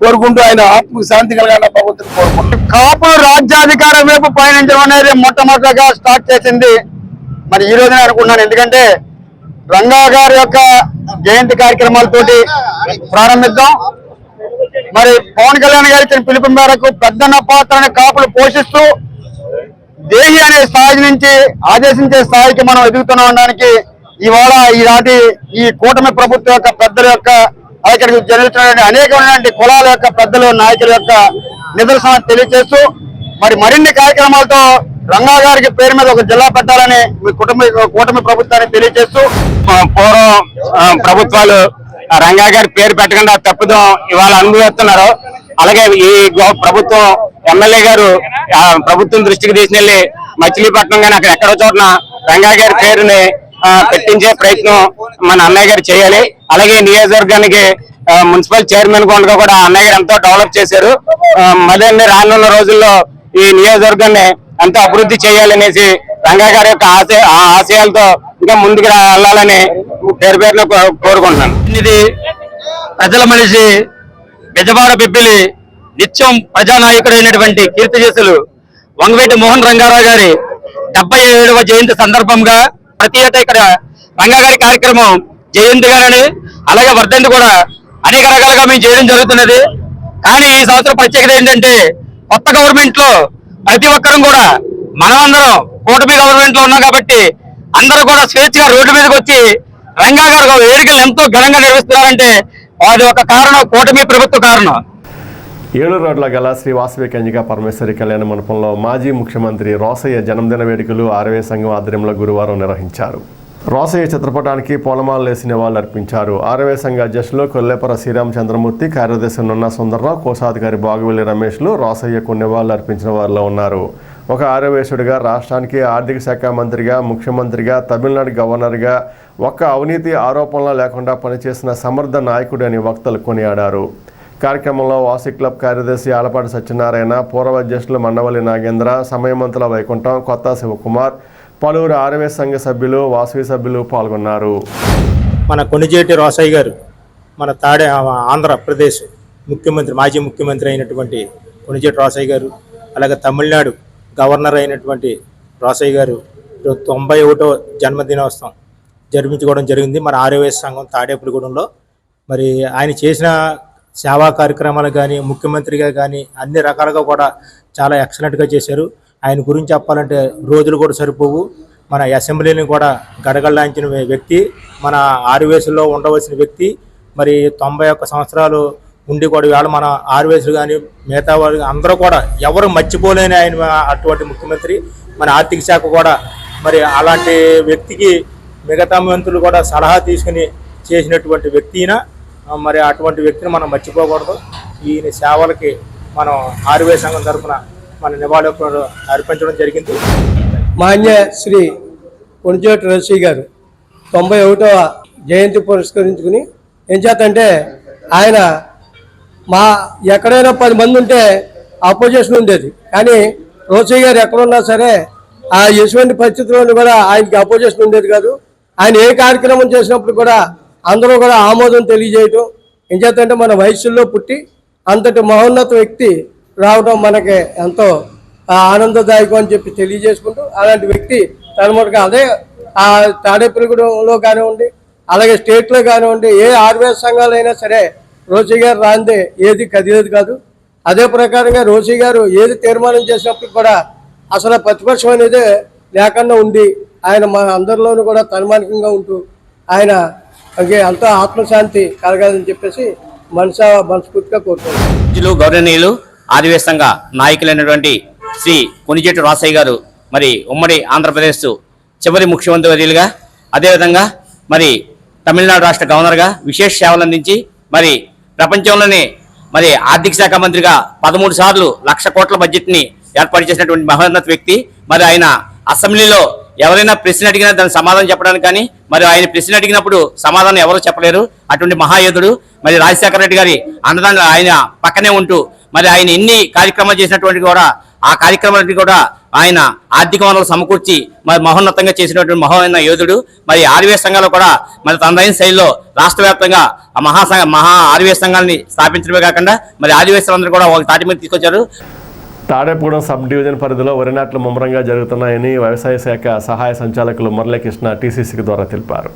కోరుకుంటూ ఆయన ఆత్మకు శాంతి కలగాలని భగవంతుని కోరుకుంటూ కాపులు రాజ్యాధికారం వైపు పయనించడం అనేది మొట్టమొదటిగా స్టార్ట్ చేసింది మరి ఈ రోజునే అనుకున్నాను. ఎందుకంటే రంగా గారి యొక్క జయంతి కార్యక్రమాలతోటి ప్రారంభిద్దాం. మరి పవన్ కళ్యాణ్ గారి ఇచ్చిన పిలుపు మేరకు పెద్దన్న పాత్రని కాపులు పోషిస్తూ దేహి అనే స్థాయి నుంచి ఆదేశించే స్థాయికి మనం ఎదుగుతున్నాం అనడానికి ఇవాళ ఈనాటి ఈ కూటమి ప్రభుత్వం యొక్క పెద్దల యొక్క ఇక్కడికి జరుగుతున్న అనేకమైనటువంటి కులాల యొక్క పెద్దలు నాయకుల యొక్క నిదర్శనం తెలియజేస్తూ మరి మరిన్ని కార్యక్రమాలతో రంగా గారికి పేరు మీద ఒక జిల్లా పెట్టాలని కూటమి ప్రభుత్వాన్ని తెలియజేస్తూ పూర్వం ప్రభుత్వాలు రంగా గారి పేరు పెట్టకుండా తప్పుదం ఇవాళ అనుభవిస్తున్నారు. అలాగే ఈ ప్రభుత్వం ఎమ్మెల్యే గారు ప్రభుత్వం దృష్టికి తీసుకెళ్లి మచిలీపట్నం కానీ అక్కడ ఎక్కడో చోటన రంగా గారి పేరుని పెట్టించే ప్రయత్నం మన అన్నయ్య గారు చేయాలి. అలాగే నియోజకవర్గానికి మున్సిపల్ చైర్మన్ గా కూడా అన్నయ్య గారు ఎంతో డెవలప్ చేశారు. మరిన్ని రానున్న రోజుల్లో ఈ నియోజకవర్గాన్ని ఎంతో అభివృద్ధి చేయాలనేసి రంగా గారి యొక్క ఆశయాలతో ఇంకా ముందుకు వెళ్ళాలని పేరు పేరులో కోరుకుంటున్నాను. ఇది ప్రజల మనిషి బెజవాడ బిబ్బిలి నిత్యం ప్రజానాయకుడైనటువంటి కీర్తిశేషులు వంగవీటి మోహన్ రంగారావు గారి 77వ జయంతి సందర్భంగా ప్రతి ఏటా ఇక్కడ రంగా గారి కార్యక్రమం జయంతి గారని అలాగే వర్ధంతి కూడా అనేక రకాలుగా మేము చేయడం జరుగుతున్నది. కానీ ఈ సంవత్సరం ప్రత్యేకత ఏంటంటే కొత్త గవర్నమెంట్ లో ప్రతి ఒక్కరం కూడా మనమందరం కూటమి గవర్నమెంట్ లో ఉన్నాం కాబట్టి అందరూ కూడా స్వేచ్ఛగా రోడ్డు మీదకి వచ్చి రంగా గారు వేడుకలు ఎంతో ఘనంగా నిర్వహిస్తున్నారంటే అది ఒక కారణం కూటమి ప్రభుత్వ కారణం. ఏలూరు రోడ్ల గల శ్రీ వాసవి కన్యకా పరమేశ్వరి కళ్యాణ మండపంలో మాజీ ముఖ్యమంత్రి రోసయ్య జన్మదిన వేడుకలు ఆర్వే సంఘం ఆధ్వర్యంలో గురువారం నిర్వహించారు. రోసయ్య చిత్రపటానికి పూలమాలలు వేసి నివాళులు అర్పించారు. ఆర్వే సంఘ అధ్యక్షులు కొల్లేపర శ్రీరామచంద్రమూర్తి, కార్యదర్శి నున్న సుందర్రావు, కోశాధికారి బాగువెల్లి రమేష్లు రోసయ్యకు నివాళులు అర్పించిన వారిలో ఉన్నారు. ఒక ఆర్యవేశుడిగా, రాష్ట్రానికి ఆర్థిక శాఖ మంత్రిగా, ముఖ్యమంత్రిగా, తమిళనాడు గవర్నర్గా ఒక్క అవినీతి ఆరోపణలు లేకుండా పనిచేసిన సమర్థ నాయకుడు అని వక్తలు కొనియాడారు. కార్యక్రమంలో వాసి క్లబ్ కార్యదర్శి ఆలపాటి సత్యనారాయణ, పూర్వ అధ్యక్షులు మండవల్లి నాగేంద్ర, సమయమంతుల వైకుంఠం, కొత్త శివకుమార్, పలువురు ఆర్వే సంఘ సభ్యులు, వాసవి సభ్యులు పాల్గొన్నారు. మన కొణిజేటి రోసయ్య గారు మన ఆంధ్రప్రదేశ్ ముఖ్యమంత్రి, మాజీ ముఖ్యమంత్రి అయినటువంటి కొణిజేటి రోసయ్య గారు, అలాగే తమిళనాడు గవర్నర్ అయినటువంటి రోసయ్య గారు 91వ జన్మదినోత్సవం జరిపించుకోవడం జరిగింది మన ఆర్వే సంఘం తాడేపల్లిగూడెంలో. మరి ఆయన చేసిన సేవా కార్యక్రమాలు కానీ, ముఖ్యమంత్రిగా కానీ అన్ని రకాలుగా కూడా చాలా ఎక్సలెంట్గా చేశారు. ఆయన గురించి చెప్పాలంటే రోజులు కూడా సరిపోవు. మన అసెంబ్లీని కూడా గడగడలాంచిన వ్యక్తి, మన ఆర్వేసులో ఉండవలసిన వ్యక్తి. మరి 91 సంవత్సరాలు ఉండి కూడా ఇవాళ మన ఆర్వేసులు కానీ మిగతా వాళ్ళు అందరూ కూడా ఎవరు మర్చిపోలేని ఆయన అటువంటి ముఖ్యమంత్రి. మన ఆర్థిక శాఖ కూడా మరి అలాంటి వ్యక్తికి మిగతా మంత్రులు కూడా సలహా తీసుకుని చేసినటువంటి వ్యక్తి. మరి అటువంటి వ్యక్తిని మనం మర్చిపోకూడదు. ఈయన సేవలకి మనం ఆర్వే సంఘం తరఫున మన నివాళులు అర్పించడం జరిగింది. మాన్య శ్రీ కొణిజేటి రోసయ్య గారు 91వ జయంతి పురస్కరించుకుని ఏం చేతంటే ఆయన ఎక్కడైనా 10 మంది ఉంటే అపోజిషన్ ఉండేది, కానీ రోసయ్య గారు ఎక్కడున్నా సరే ఆ ఎటువంటి పరిస్థితుల్లో కూడా ఆయనకి అపోజిషన్ ఉండేది కాదు. ఆయన ఏ కార్యక్రమం చేసినప్పుడు కూడా అందరూ కూడా ఆమోదం తెలియజేయటం. ఏం చేతంటే మన వయసుల్లో పుట్టి అంతటి మహోన్నత వ్యక్తి రావడం మనకి ఎంతో ఆనందదాయకం అని చెప్పి తెలియజేసుకుంటూ, అలాంటి వ్యక్తి తనమటుగా అదే ఆ తాడేపల్లిగూడెంలో కానివ్వండి, అలాగే స్టేట్లో కానివ్వండి, ఏ ఆర్వీఎస్ సంఘాలైనా సరే రోసయ్య గారు రాందే ఏది కదిలేదు కాదు. అదే ప్రకారంగా రోసయ్య గారు ఏది తీర్మానం చేసినప్పుడు కూడా అసలు ప్రతిపక్షం అనేది లేకుండా ఉండి ఆయన మా అందరిలోనూ కూడా తన్మానికంగా ఉంటూ ఆయన అంతా ఆత్మశాంతి కలగాలని చెప్పేసి మనస్ఫూర్తిగా కోరుతున్నాను. గౌరవనీయులు ఆదివాసీ సంఘ నాయకులైనటువంటి శ్రీ కొణిజేటి రోసయ్య గారు మరి ఉమ్మడి ఆంధ్రప్రదేశ్ చివరి ముఖ్యమంత్రి వర్యులుగా, అదేవిధంగా మరి తమిళనాడు రాష్ట్ర గవర్నర్గా విశేష సేవలు అందించి మరి ప్రపంచంలోనే మరి ఆర్థిక శాఖ మంత్రిగా 13 సార్లు 1,00,000 కోట్ల బడ్జెట్ని ఏర్పాటు చేసినటువంటి మహోన్నత వ్యక్తి. మరి ఆయన అసెంబ్లీలో ఎవరైనా ప్రశ్న అడిగినా దానికి సమాధానం చెప్పడానికి కానీ, మరి ఆయన ప్రశ్న అడిగినప్పుడు సమాధానం ఎవరు చెప్పలేరు. అటువంటి మహాయోధుడు. మరి రాజశేఖర రెడ్డి గారి అన్నదాన్ని ఆయన పక్కనే ఉంటూ మరి ఆయన ఎన్ని కార్యక్రమాలు చేసినటువంటి కూడా ఆ కార్యక్రమాలకి కూడా ఆయన ఆర్థిక వనరులు సమకూర్చి మరి మహోన్నతంగా చేసినటువంటి మహోన్నత యోధుడు. మరి ఆర్వీఎస్ సంఘాలు కూడా మరి తనదైన శైలిలో రాష్ట్ర వ్యాప్తంగా ఆ మహా ఆర్వీఎస్ సంఘాలని స్థాపించడమే కాకుండా మరి ఆదివాసులందరూ కూడా ఒక తాటి మీద తీసుకొచ్చారు. తాడేపూడెం సబ్ డివిజన్ పరిధిలో వరి నాట్లు ముమ్మరంగా జరుగుతున్నాయని వ్యవసాయ శాఖ సహాయ సంచాలకులు మురళీకృష్ణ టీసీసీకి ద్వారా తెలిపారు.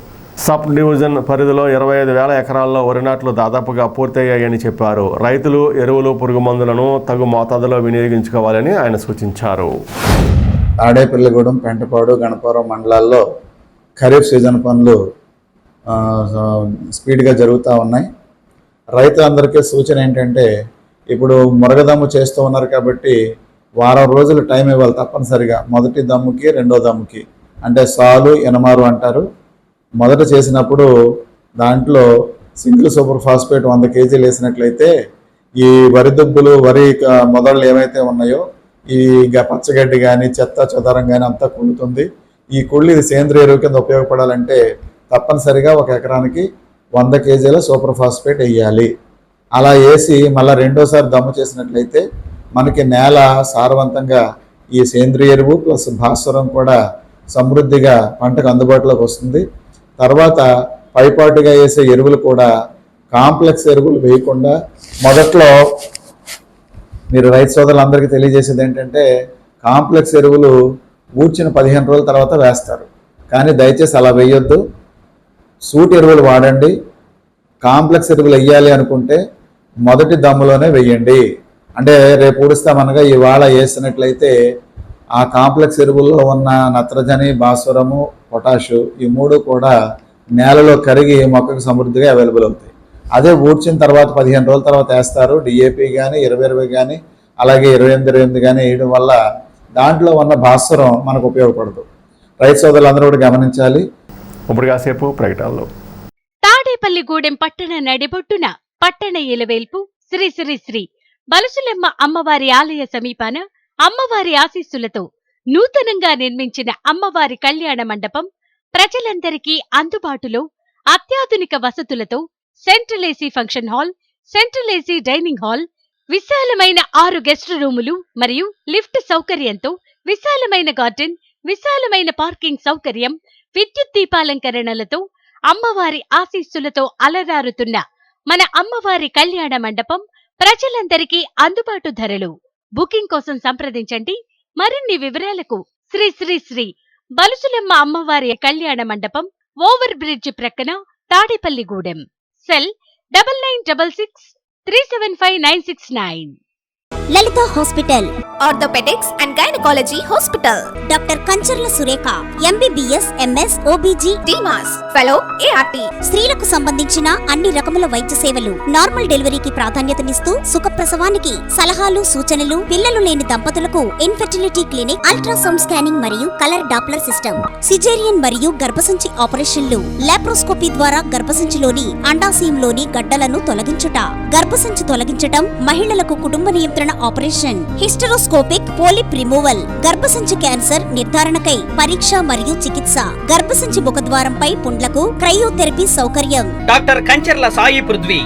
సబ్ డివిజన్ పరిధిలో 25,000 ఎకరాల్లో వరి నాట్లు దాదాపుగా పూర్తయ్యాయని చెప్పారు. రైతులు ఎరువులు, పురుగు మందులను తగు మోతాదులో వినియోగించుకోవాలని ఆయన సూచించారు. తాడేపల్లిగూడెం, పెంటపాడు, గణపవరం మండలాల్లో ఖరీఫ్ సీజన్ పనులు స్పీడ్గా జరుగుతూ ఉన్నాయి. రైతులందరికీ సూచన ఏంటంటే, ఇప్పుడు మురగదమ్ము చేస్తూ ఉన్నారు కాబట్టి వారం రోజులు టైం ఇవ్వాలి తప్పనిసరిగా. మొదటి దమ్ముకి, రెండో దమ్ముకి, అంటే సాలు, ఎనమారు అంటారు. మొదట చేసినప్పుడు దాంట్లో సింగిల్ సూపర్ ఫాస్ఫేట్ 100 కేజీలు వేసినట్లయితే ఈ వరి దుబ్బులు, వరి మొదళ్ళు ఏవైతే ఉన్నాయో ఈ పచ్చగడ్డి కానీ, చెత్త చెదారం కానీ అంతా కుళ్ళుతుంది. ఈ కుళ్ళి ఇది సేంద్రియ ఎరువు కింద ఉపయోగపడాలంటే తప్పనిసరిగా 1 ఎకరానికి 100 కేజీల సూపర్ ఫాస్ఫేట్ వేయాలి. అలా వేసి మళ్ళీ రెండోసారి దమ్ము చేసినట్లయితే మనకి నేల సారవంతంగా ఈ సేంద్రియ ఎరువు ప్లస్ భాస్వరం కూడా సమృద్ధిగా పంటకు అందుబాటులోకి వస్తుంది. తర్వాత పైపాటుగా వేసే ఎరువులు కూడా కాంప్లెక్స్ ఎరువులు వేయకుండా, మొదట్లో మీరు రైతు సోదరులందరికీ తెలియజేసేది ఏంటంటే, కాంప్లెక్స్ ఎరువులు ఊడ్చిన 15 రోజుల తర్వాత వేస్తారు, కానీ దయచేసి అలా వేయొద్దు. సూట్ ఎరువులు వాడండి. కాంప్లెక్స్ ఎరువులు వేయాలి అనుకుంటే మొదటి దమ్ములోనే వేయండి. అంటే రేపు ఊడుస్తామనగా ఇవాళ వేసినట్లయితే ఆ కాంప్లెక్స్ ఎరువుల్లో ఉన్న నత్రజని, భాస్వరము, పొటాషు ఈ 3 కూడా నేలలో కరిగి మొక్కకు సమృద్ధిగా అవైలబుల్ అవుతాయి. అదే ఊడ్చిన తర్వాత 15 రోజుల తర్వాత వేస్తారు. డిఏపి కానీ 20 కానీ అలాగే 28 కానీ వేయడం వల్ల దాంట్లో ఉన్న భాస్వరం మనకు ఉపయోగపడదు. రైతు సోదరులందరూ కూడా గమనించాలి. ఇప్పుడు కాసేపు ప్రకటనలో. తాడేపల్లిగూడెం పట్టణ నడిబొట్టున పట్టణ ఇలవేల్పు శ్రీ శ్రీ శ్రీ బలసులెమ్మ అమ్మవారి ఆలయ సమీపాన అమ్మవారి ఆశీస్సులతో నూతనంగా నిర్మించిన అమ్మవారి కళ్యాణ మండపం ప్రజలందరికీ అందుబాటులో అత్యాధునిక వసతులతో central AC function hall, central AC dining hall, విశాలమైన 6 గెస్ట్ రూములు మరియు లిఫ్ట్ సౌకర్యంతో విశాలమైన గార్డెన్, విశాలమైన పార్కింగ్ సౌకర్యం, విద్యుత్ దీపాలంకరణలతో అమ్మవారి ఆశీస్సులతో అలరారుతున్న మన అమ్మవారి కళ్యాణ మండపం ప్రజలందరికీ అందుబాటు ధరలు. బుకింగ్ కోసం సంప్రదించండి. మరిన్ని వివరాలకు శ్రీ శ్రీ శ్రీ బలుసులమ్మ అమ్మవారి కళ్యాణ మండపం, ఓవర్ బ్రిడ్జ్ ప్రక్కన, Tadepalligudem. Cell 9966375969. Lalitha hospital, orthopaedics and gynaecology hospital, doctor Kancharla Surekha MBBS MS OBG డిమాస్ ఫెలో ART, స్త్రీలకు సంబంధించిన అన్ని రకముల వైద్య సేవలు, నార్మల్ డెలివరీకి ప్రాధాన్యతనిస్తూ సుఖప్రసవానికి సలహాలు సూచనలు, పిల్లలు లేని దంపతులకు ఇన్ఫెర్టిలిటీ క్లినిక్, అల్ట్రాసౌండ్ స్కానింగ్ మరియు కలర్ డాప్లర్ సిస్టమ్, సిజేరియన్ మరియు గర్భసంచి ఆపరేషన్లు, లాప్రోస్కోపీ ద్వారా గర్భసంచిలోని అండాశయంలోని గడ్డలను తొలగించుట, గర్భసంచి తొలగించటం, మహిళలకు కుటుంబ నియంత్రణ ఆపరేషన్, హిస్టరోస్కోపిక్ పోలిప్ రిమూవల్, గర్భసంచి క్యాన్సర్ నిర్ధారణకై పరీక్ష మరియు చికిత్స, గర్భసంచి ముఖద్వారంపై పుండ్లకు క్రయోథెరపీ సౌకర్యం. Doctor Kancharla Sai Prithvi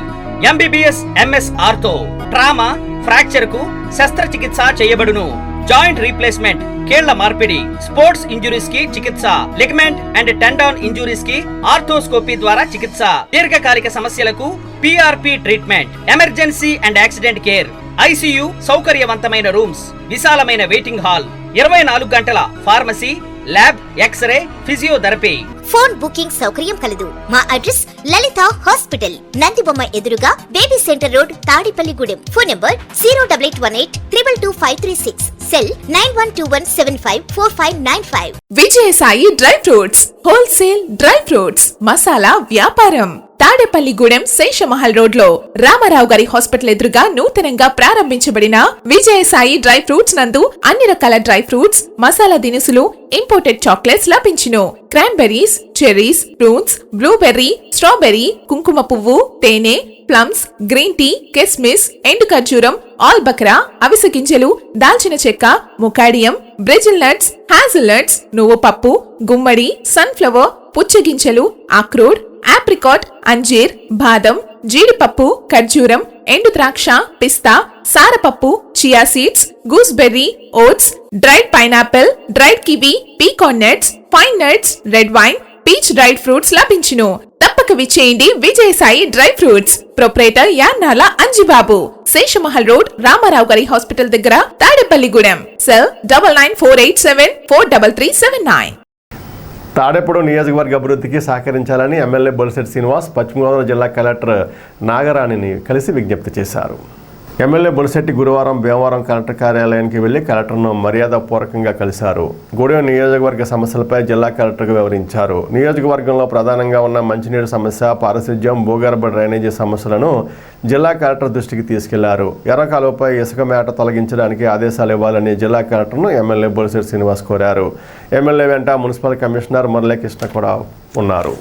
MBBS MS ortho, trauma, fracture కు శస్త్రచికిత్స చేయబడును. జాయింట్ రీప్లేస్మెంట్, కీళ్ల మార్పిడి, స్పోర్ట్స్ ఇంజురీస్ కి చికిత్స, లిగమెంట్ అండ్ టెండాన్ ఇంజురీస్ కి ఆర్థోస్కోపీ ద్వారా చికిత్స, దీర్ఘకాలిక సమస్యలకు PRP treatment, emergency and accident care, ICU సౌకర్యవంతమైన రూమ్స్, విశాలమైన వెయిటింగ్ హాల్, 24 గంటల pharmacy, lab, X-ray, physiotherapy. Phone booking సౌకర్యం కలదు. మా అడ్రస్ లలిత హాస్పిటల్, నందిబొమ్మ ఎదురుగా baby centre road, Tadepalligudem. Phone number 08818 222 cell 9121754595. Vijayasai dry fruits, wholesale dry fruits masala వ్యాపారం. తాడేపల్లిగూడెం శేషమహల్ రోడ్ లో రామారావు గారి హాస్పిటల్ ఎదురుగా నూతనంగా ప్రారంభించబడిన విజయసాయి డ్రై ఫ్రూట్స్ నందు అన్ని రకాల డ్రై ఫ్రూట్స్, మసాలా దినుసులు, ఇంపోర్టెడ్ చాక్లెట్స్ లభించును. Cranberries, cherries, fruits, blueberry, strawberry, కుంకుమ పువ్వు, తేనె, ప్లమ్స్, గ్రీన్ టీ, కిస్మిస్, ఎండు ఖర్జూరం, ఆల్బక్రా, అవిసె గింజలు, దాల్చిన చెక్క, ముకాడియం, బ్రెజిల్ నట్స్, హ్యాజల్ నట్స్, నువ్వు పప్పు, గుమ్మడి, సన్ఫ్లవర్, పుచ్చగింజలు, అక్రోడ్, ఆప్రికాట్, అంజీర్, బాదం, జీడిపప్పు, ఖర్జూరం, ఎండు ద్రాక్ష, పిస్తా, సారపప్పు, chia seeds, gooseberry, oats, dried pineapple, dried kiwi, pecan nuts, fine nuts, red wine, peach dried fruits లభించును. తప్పక విచ్చేయండి Vijayasai dry fruits. Proprietor Yannala Anjibabu, Seshamahal road, Ramarao గారి హాస్పిటల్ దగ్గర, తాడేపల్లిగూడెం. సెల్ 9948743379. తాడేపూడి నియోజకవర్గ అభివృద్ధికి సహకరించాలని ఎమ్మెల్యే బొలిశెట్టి శ్రీనివాస్ పశ్చిమ గోదావరి జిల్లా కలెక్టర్ నాగరాణిని కలిసి విజ్ఞప్తి చేశారు. ఎమ్మెల్యే బొలిశెట్టి గురువారం భీమవరం కలెక్టర్ కార్యాలయానికి వెళ్లి కలెక్టర్ను మర్యాదపూర్వకంగా కలిశారు. గూడెం నియోజకవర్గ సమస్యలపై జిల్లా కలెక్టర్కు వివరించారు. నియోజకవర్గంలో ప్రధానంగా ఉన్న మంచినీరు సమస్య, పారిశుధ్యం, భూగర్భ డ్రైనేజీ సమస్యలను జిల్లా కలెక్టర్ దృష్టికి తీసుకెళ్లారు. ఎర్రకాలువపై ఇసుక మేట తొలగించడానికి ఆదేశాలు ఇవ్వాలని జిల్లా కలెక్టర్ను ఎమ్మెల్యే బొలిశెట్టి శ్రీనివాస్ కోరారు. ఎమ్మెల్యే వెంట మున్సిపల్ కమిషనర్ మురళీకృష్ణ కూడా ఉన్నారు.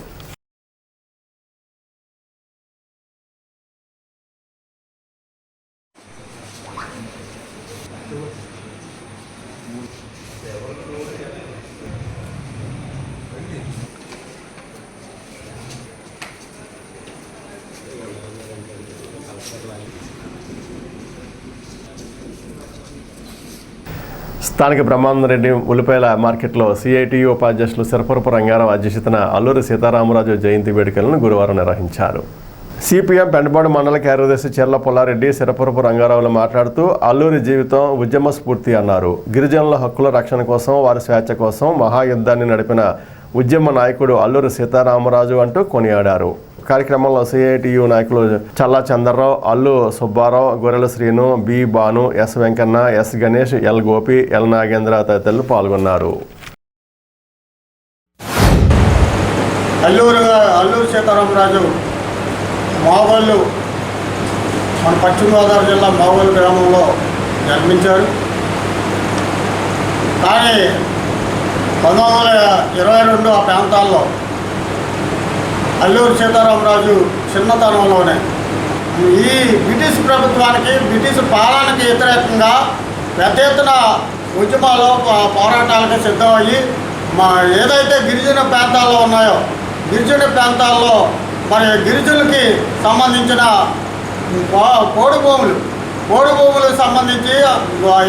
స్థానిక బ్రహ్మానందరెడ్డి ఉల్లిపాయల మార్కెట్లో CITU ఉపాధ్యక్షులు సిరపురపు రంగారావు అధ్యక్షతన అల్లూరి సీతారామరాజు జయంతి వేడుకలను గురువారం నిర్వహించారు. CPM పెండపాడు మండల కార్యదర్శి చెర్ల పుల్లారెడ్డి సిరపురపు రంగారావులు మాట్లాడుతూ అల్లూరి జీవితం ఉద్యమ స్ఫూర్తి అన్నారు. గిరిజనుల హక్కుల రక్షణ కోసం, వారి స్వేచ్ఛ కోసం మహాయుద్ధాన్ని నడిపిన ఉద్యమ నాయకుడు అల్లూరి సీతారామరాజు అంటూ కొనియాడారు. కార్యక్రమంలో CITU నాయకులు చల్లా Chandra Rao, Allu Subbarao, Gorrela Srinu, B Bhanu, S Venkanna, S Ganesh, L Gopi, L Nagendra తదితరులు పాల్గొన్నారు. అల్లూరి సీతారామరాజు మావోళ్ళు మన పశ్చిమ గోదావరి జిల్లా మావోలు గ్రామంలో జన్మించారు. కానీ 1922 ఆ ప్రాంతాల్లో అల్లూరి సీతారామరాజు చిన్నతనంలోనే ఈ బ్రిటిష్ ప్రభుత్వానికి, బ్రిటిష్ పాలనకి వ్యతిరేకంగా పెద్ద ఎత్తున ఉద్యమాలు, పోరాటాలకు సిద్ధమయ్యి ఏదైతే గిరిజన ప్రాంతాల్లో ఉన్నాయో, గిరిజన ప్రాంతాల్లో మరి గిరిజనులకి సంబంధించిన పోడు భూములకు సంబంధించి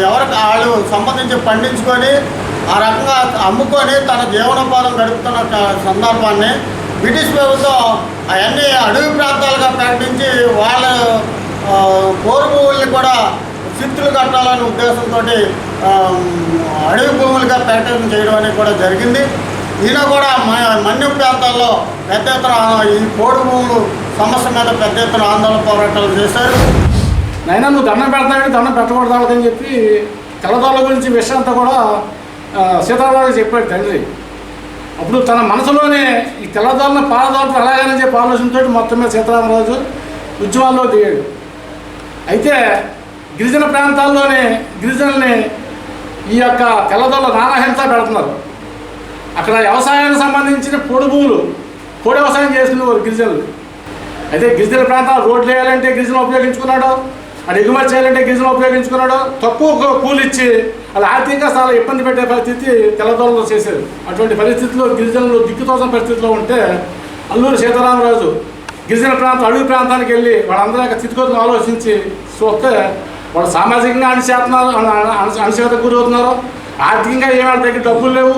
ఎవరికి వాళ్ళు సంబంధించి పండించుకొని ఆ రకంగా అమ్ముకొని తన జీవనోపాధం గడుపుతున్న సందర్భాన్ని బ్రిటిష్ ప్రభుత్వం అవన్నీ అడవి ప్రాంతాలుగా ప్రకటించి వాళ్ళ పోరు భూముల్ని కూడా చిత్తులు కట్టాలనే ఉద్దేశంతో అడవి భూములుగా ప్రకటన చేయడం అనేది కూడా జరిగింది. ఈయన కూడా మన్యం ప్రాంతాల్లో పెద్ద ఎత్తున ఈ పోడు భూములు సమస్య మీద పెద్ద ఎత్తున ఆందోళన పోరాటాలు చేశారు. నైనా నువ్వు దండం పెడతావు, దండం పెట్టకూడదు అని చెప్పి తెల్లదోళ్ళ గురించి విషయం అంతా కూడా సీతారామరాజు చెప్పాడు తండ్రి. అప్పుడు తన మనసులోనే ఈ తెల్లదోళ్ళని పాలదోటం ఎలాగని చెప్పి ఆలోచనతో మొత్తం మీద సీతారామరాజు ఉద్యమాల్లో దిగాడు. అయితే గిరిజన ప్రాంతాల్లోనే గిరిజనుల్ని ఈ యొక్క తెల్లదోళ్ళ నానాహింస పెడుతున్నారు. అక్కడ వ్యవసాయానికి సంబంధించిన పొడి భూములు పొడి వ్యవసాయం చేసుకునేవారు గిరిజనులు. అయితే గిరిజన ప్రాంతాలు రోడ్లు వేయాలంటే గిరిజనులు ఉపయోగించుకున్నాడు, అది ఎగుమతి చేయాలంటే గిరిజనులు ఉపయోగించుకున్నాడు. తక్కువ కూలి ఇచ్చి అలా ఆర్థికంగా చాలా ఇబ్బంది పెట్టే పరిస్థితి తెల్లదోళ్ళలో చేశారు. అటువంటి పరిస్థితుల్లో గిరిజనులు దిక్కుతోసిన పరిస్థితిలో ఉంటే అల్లూరి సీతారామరాజు గిరిజన ప్రాంతం అడవి ప్రాంతానికి వెళ్ళి వాళ్ళందరూ యొక్క స్థితిగతులను ఆలోచించి చూస్తే వాళ్ళు సామాజికంగా అణచివేతకు గురవుతున్నారు, ఆర్థికంగా ఏమైనా దగ్గర డబ్బులు లేవు,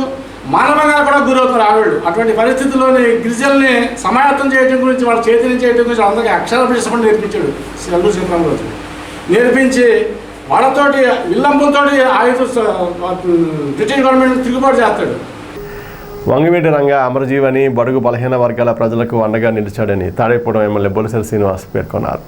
మానవంగా కూడా గురవుతున్నారు ఆవిళ్ళు. అటువంటి పరిస్థితుల్లోని గిరిజనుల్ని సమాయత్తం చేయడం గురించి, వాళ్ళ చైతన్యం చేయడం గురించి అందరికీ అక్షరాభ్యాసం నేర్పించాడు అల్లూరి సీతారామరాజు. నేర్పించి వాళ్ళతోటి విల్లంబులతో బ్రిటిష్ గవర్నమెంట్ తిరుగుబాటు చేస్తాడు. వంగవీటి రంగా అమరజీవని, బడుగు బలహీన వర్గాల ప్రజలకు అండగా నిలిచాడని తాడేపూడి ఎమ్మెల్యే బొలిశెట్టి శ్రీనివాస్ పేర్కొన్నారు.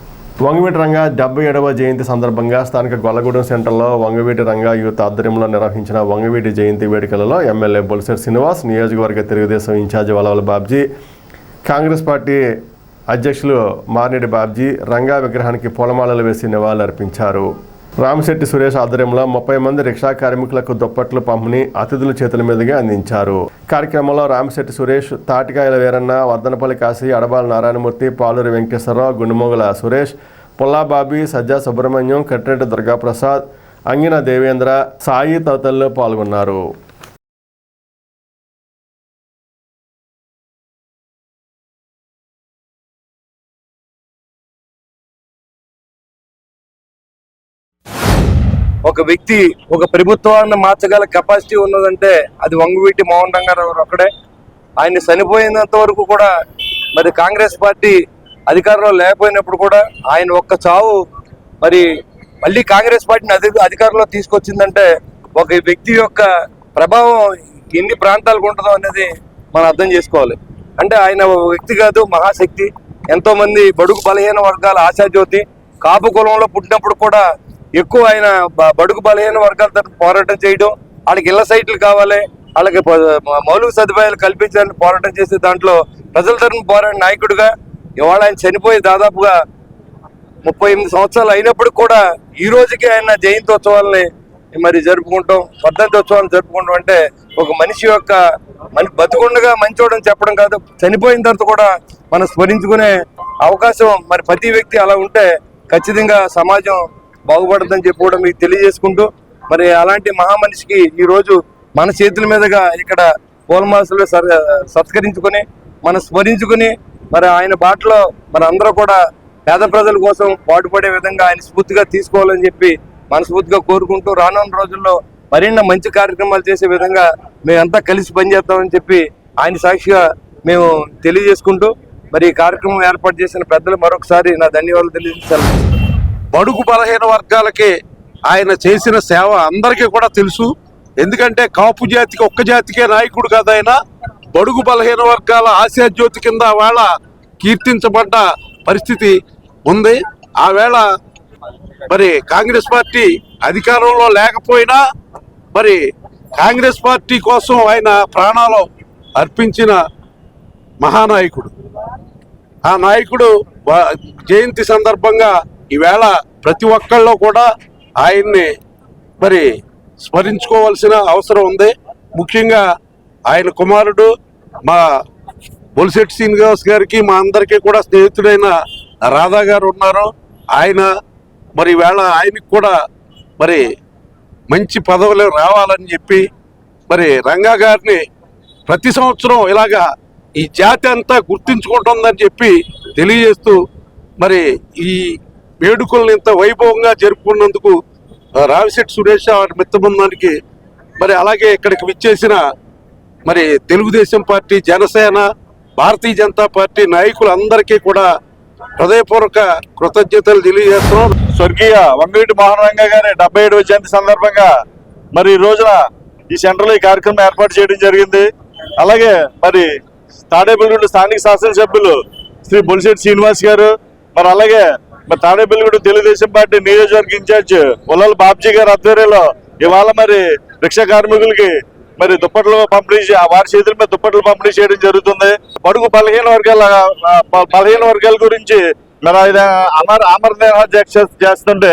వంగవీటి రంగా 77వ జయంతి సందర్భంగా స్థానిక గొల్లగూడెం సెంటర్లో వంగవీటి రంగా యూత్ ఆధ్వర్యంలో నిర్వహించిన వంగవీటి జయంతి వేడుకలలో ఎమ్మెల్యే బొలిశెట్టి శ్రీనివాస్, నియోజకవర్గ తెలుగుదేశం ఇన్ఛార్జి వలవల బాబ్జీ, కాంగ్రెస్ పార్టీ అధ్యక్షులు మార్నిడి బాబ్జీ రంగా విగ్రహానికి పూలమాలలు వేసి నివాళులర్పించారు. రామశెట్టి సురేష్ ఆధ్వర్యంలో 30 మంది రిక్షా కార్మికులకు దుప్పట్లు పంపిణీ అతిథుల చేతుల మీదుగా అందించారు. కార్యక్రమంలో రామశెట్టి సురేష్, తాటికాయల వీరన్న, వర్ధనపల్లి కాశీ, అడబాల నారాయణమూర్తి, పాలూరి వెంకటేశ్వరరావు, గుండుమొగల సురేష్, పుల్లాబాబీ, సజ్జా సుబ్రహ్మణ్యం, కట్టిరెడ్డి దుర్గాప్రసాద్, అంగిన దేవేంద్ర, సాయి తదితరులు పాల్గొన్నారు. ఒక వ్యక్తి ఒక ప్రభుత్వాన్ని మార్చగల కెపాసిటీ ఉన్నదంటే అది వంగవీటి మోహన్ రంగారావు ఒక్కడే. ఆయన చనిపోయినంత వరకు కూడా మరి కాంగ్రెస్ పార్టీ అధికారంలో లేకపోయినప్పుడు కూడా ఆయన ఒక్క చావు మరి మళ్ళీ కాంగ్రెస్ పార్టీని అధికారంలో తీసుకొచ్చిందంటే ఒక వ్యక్తి యొక్క ప్రభావం ఎన్ని ప్రాంతాలకు ఉంటుందో అనేది మనం అర్థం చేసుకోవాలి. అంటే ఆయన వ్యక్తి కాదు, మహాశక్తి. ఎంతో మంది బడుగు బలహీన వర్గాల ఆశాజ్యోతి. కాపు కులంలో పుట్టినప్పుడు కూడా ఎక్కువ ఆయన బడుగు బలహీన వర్గాల తరఫున పోరాటం చేయడం, వాళ్ళకి ఇళ్ల సైట్లు కావాలి, వాళ్ళకి మౌలిక సదుపాయాలు కల్పించాలని పోరాటం చేసే దాంట్లో ప్రజల తరఫున పోరాడిన నాయకుడిగా ఇవాళ ఆయన చనిపోయి దాదాపుగా 38 సంవత్సరాలు అయినప్పుడు కూడా ఈ రోజుకి ఆయన జయంతోత్సవాలని మరి జరుపుకుంటాం, వర్ధంతోత్సవాలను జరుపుకుంటాం. అంటే ఒక మనిషి యొక్క బతుకుండగా మంచోడని చెప్పడం కాదు, చనిపోయిన తర్వాత కూడా మనం స్మరించుకునే అవకాశం మరి ప్రతి వ్యక్తి అలా ఉంటే ఖచ్చితంగా సమాజం బాగుపడుతుందని చెప్పుకోవడం మీకు తెలియజేసుకుంటూ, మరి అలాంటి మహామనిషికి ఈ రోజు మన చేతుల మీదుగా ఇక్కడ పూలమాసలు సత్కరించుకొని మనం స్మరించుకుని మరి ఆయన బాటలో మన అందరూ కూడా పేద ప్రజల కోసం పాటుపడే విధంగా ఆయన స్ఫూర్తిగా తీసుకోవాలని చెప్పి మనస్ఫూర్తిగా కోరుకుంటూ రానున్న రోజుల్లో మరిన్ని మంచి కార్యక్రమాలు చేసే విధంగా మేమంతా కలిసి పనిచేస్తామని చెప్పి ఆయన సాక్షిగా మేము తెలియజేసుకుంటూ మరి ఈ కార్యక్రమం ఏర్పాటు చేసిన పెద్దలు మరొకసారి నా ధన్యవాదాలు తెలియజేస్తాను. బడుగు బలహీన వర్గాలకి ఆయన చేసిన సేవ అందరికీ కూడా తెలుసు. ఎందుకంటే కాపు జాతికి ఒక్క జాతికే నాయకుడు కాదు ఆయన. బడుగు బలహీన వర్గాల ఆశాజ్యోతి కింద వేళ కీర్తించబడ్డ పరిస్థితి ఉంది. ఆ వేళ మరి కాంగ్రెస్ పార్టీ అధికారంలో లేకపోయినా మరి కాంగ్రెస్ పార్టీ కోసం ఆయన ప్రాణాలు అర్పించిన మహానాయకుడు. ఆ నాయకుడు జయంతి సందర్భంగా ఈవేళ ప్రతి ఒక్కళ్ళు కూడా ఆయన్ని మరి స్మరించుకోవాల్సిన అవసరం ఉంది. ముఖ్యంగా ఆయన కుమారుడు మా బొలిశెట్టి శ్రీనివాస్ గారికి, మా అందరికీ కూడా స్నేహితుడైన రాధా గారు ఉన్నారు. ఆయన మరి ఈవేళ ఆయనకి కూడా మరి మంచి పదవులు రావాలని చెప్పి మరి రంగా గారిని ప్రతి సంవత్సరం ఇలాగా ఈ జాతి అంతా గుర్తించుకుంటుందని చెప్పి తెలియజేస్తూ మరి ఈ వేడుకలను ఇంత వైభవంగా జరుపుకున్నందుకు రామశెట్టి సురేష్ వారి మిత్రబృందానికి మరి అలాగే ఇక్కడికి విచ్చేసిన మరి తెలుగుదేశం పార్టీ, జనసేన, భారతీయ జనతా పార్టీ నాయకులందరికీ కూడా హృదయపూర్వక కృతజ్ఞతలు తెలియజేస్తున్నాం. స్వర్గీయ వంగవీటి మోహన్ రంగా గారి 77వ జయంతి సందర్భంగా మరి ఈ రోజున ఈ సెంటర్లో ఈ కార్యక్రమం ఏర్పాటు చేయడం జరిగింది. అలాగే మరి తాడేపల్లిగూడెం స్థానిక శాసనసభ్యులు శ్రీ బొలిశెట్టి శ్రీనివాస్ గారు, మరి అలాగే మరి తాడేపల్లిగూడెం తెలుగుదేశం పార్టీ నియోజకవర్గ ఇన్ఛార్జ్ ఉల్లల బాబ్జీ గారి ఆధ్వర్యంలో ఇవాళ మరి రిక్షా కార్మికులకి మరి దుప్పట్లు పంపిణీ వారి చేతుల మీద దుప్పట్లు పంపిణీ చేయడం జరుగుతుంది. బడుగు బలహీన వర్గాల గురించి మరి ఆయన అమరదేహ చేస్తుంటే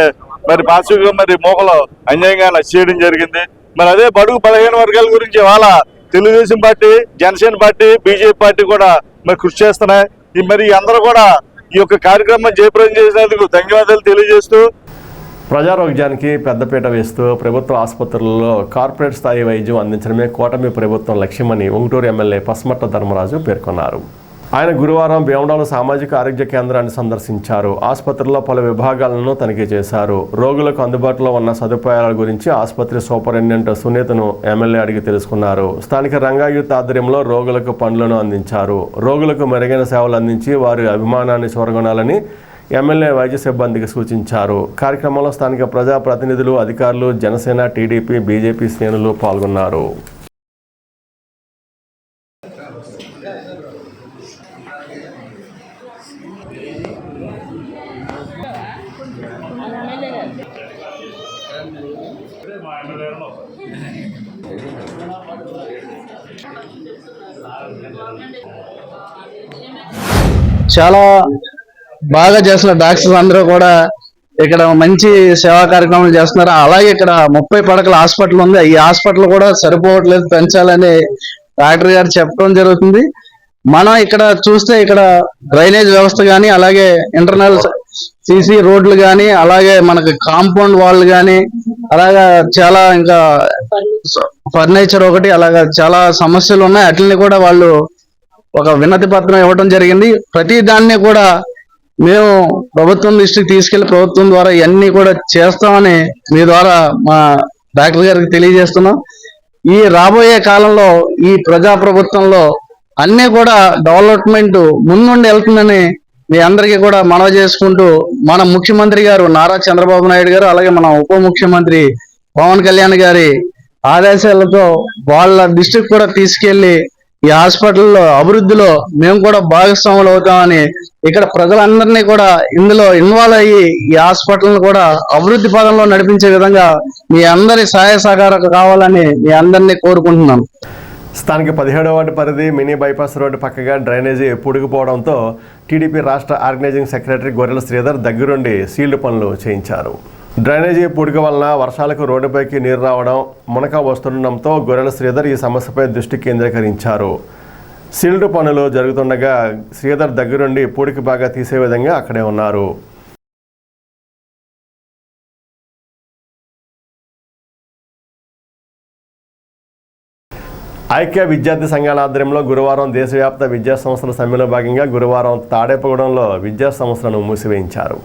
మరి పార్శ్విక మరి మోహలో అన్యాయంగా నచ్చేయడం జరిగింది. మరి అదే బడుగు బలహీన వర్గాల గురించి ఇవాళ Telugu Desam party, Janasena party, BJP party కూడా మరి కృషి చేస్తున్నాయి. మరి అందరూ కూడా ఈ యొక్క కార్యక్రమం జయప్రదం చేసినందుకు ధన్యవాదాలు తెలియజేస్తూ ప్రజారోగ్యానికి పెద్దపీట వేస్తూ ప్రభుత్వ ఆసుపత్రుల్లో కార్పొరేట్ స్థాయి వైద్యం అందించడమే కూటమి ప్రభుత్వం లక్ష్యమని ఉంగుటూరు ఎమ్మెల్యే పస్మట్ట ధర్మరాజు పేర్కొన్నారు. ఆయన గురువారం భీమవరం సామాజిక ఆరోగ్య కేంద్రాన్ని సందర్శించారు. ఆసుపత్రిలో పలు విభాగాలను తనిఖీ చేశారు. రోగులకు అందుబాటులో ఉన్న సదుపాయాల గురించి ఆసుపత్రి సూపరింటెండెంట్ సునీతను ఎమ్మెల్యే అడిగి తెలుసుకున్నారు. స్థానిక రంగాయూత్ ఆధ్వర్యంలో రోగులకు పండ్లను అందించారు. రోగులకు మెరుగైన సేవలు అందించి వారి అభిమానాన్ని చూరగొనాలని ఎమ్మెల్యే వైద్య సిబ్బందికి సూచించారు. కార్యక్రమంలో స్థానిక ప్రజాప్రతినిధులు, అధికారులు, జనసేన, టీడీపీ, బీజేపీ శ్రేణులు పాల్గొన్నారు. చాలా బాగా చేస్తున్న డాక్టర్స్ అందరూ కూడా ఇక్కడ మంచి సేవా కార్యక్రమాలు చేస్తున్నారు. అలాగే ఇక్కడ 30 పడకల హాస్పిటల్ ఉంది. ఈ హాస్పిటల్ కూడా సరిపోవట్లేదు, పెంచాలని డాక్టర్ గారు చెప్పడం జరుగుతుంది. మనం ఇక్కడ చూస్తే ఇక్కడ డ్రైనేజ్ వ్యవస్థ కానీ, అలాగే ఇంటర్నల్ సిసి రోడ్లు కానీ, అలాగే మనకి కాంపౌండ్ వాల్ కానీ, అలాగా చాలా ఇంకా ఫర్నిచర్ ఒకటి, అలాగా చాలా సమస్యలు ఉన్నాయి. అట్లని కూడా వాళ్ళు ఒక వినతి పత్రం ఇవ్వడం జరిగింది. ప్రతి దాన్ని కూడా మేము ప్రభుత్వం దృష్టికి తీసుకెళ్లి ప్రభుత్వం ద్వారా ఇవన్నీ కూడా చేస్తామని మీ ద్వారా మా డాక్టర్ గారికి తెలియజేస్తున్నాం. ఈ రాబోయే కాలంలో ఈ ప్రజా ప్రభుత్వంలో అన్ని కూడా డెవలప్మెంట్ ముందుండి వెళ్తుందని మీ అందరికీ కూడా మనవి చేసుకుంటూ, మన ముఖ్యమంత్రి గారు నారా చంద్రబాబు నాయుడు గారు, అలాగే మన ఉప ముఖ్యమంత్రి పవన్ కళ్యాణ్ గారి ఆదేశాలతో వాళ్ళ దృష్టికి కూడా తీసుకెళ్లి ఈ హాస్పిటల్లో అభివృద్ధిలో మేము కూడా భాగస్వాములు అవుతామని, ఇక్కడ ప్రజలందరినీ కూడా ఇందులో ఇన్వాల్వ్ అయ్యి ఈ హాస్పిటల్ని కూడా అభివృద్ధి పదంలో నడిపించే విధంగా మీ అందరి సహాయ సహకారాలు కావాలని మీ అందరినీ కోరుకుంటున్నాను. స్థానిక 17వ వార్డు పరిధి మినీ బైపాస్ రోడ్డు పక్కగా డ్రైనేజీ పూడుకుపోవడంతో టీడీపీ రాష్ట్ర ఆర్గనైజింగ్ సెక్రటరీ గొర్రెల శ్రీధర్ దగ్గరుండి సీల్డ్ పనులు చేయించారు. డ్రైనేజీ పూడిక వలన వర్షాలకు రోడ్డుపైకి నీరు రావడం, మునక వస్తుండడంతో గొర్రెల శ్రీధర్ ఈ సమస్యపై దృష్టి కేంద్రీకరించారు. సీల్డ్ పనులు జరుగుతుండగా శ్రీధర్ దగ్గరుండి పూడికి బాగా తీసే విధంగా అక్కడే ఉన్నారు. ఐక్య విద్యార్థి సంఘాల ఆధ్వర్యంలో గురువారం దేశవ్యాప్త విద్యా సంస్థల సమ్మెలో భాగంగా గురువారం తాడేపగూడెంలో విద్యా సంస్థలను మూసివేయించారు.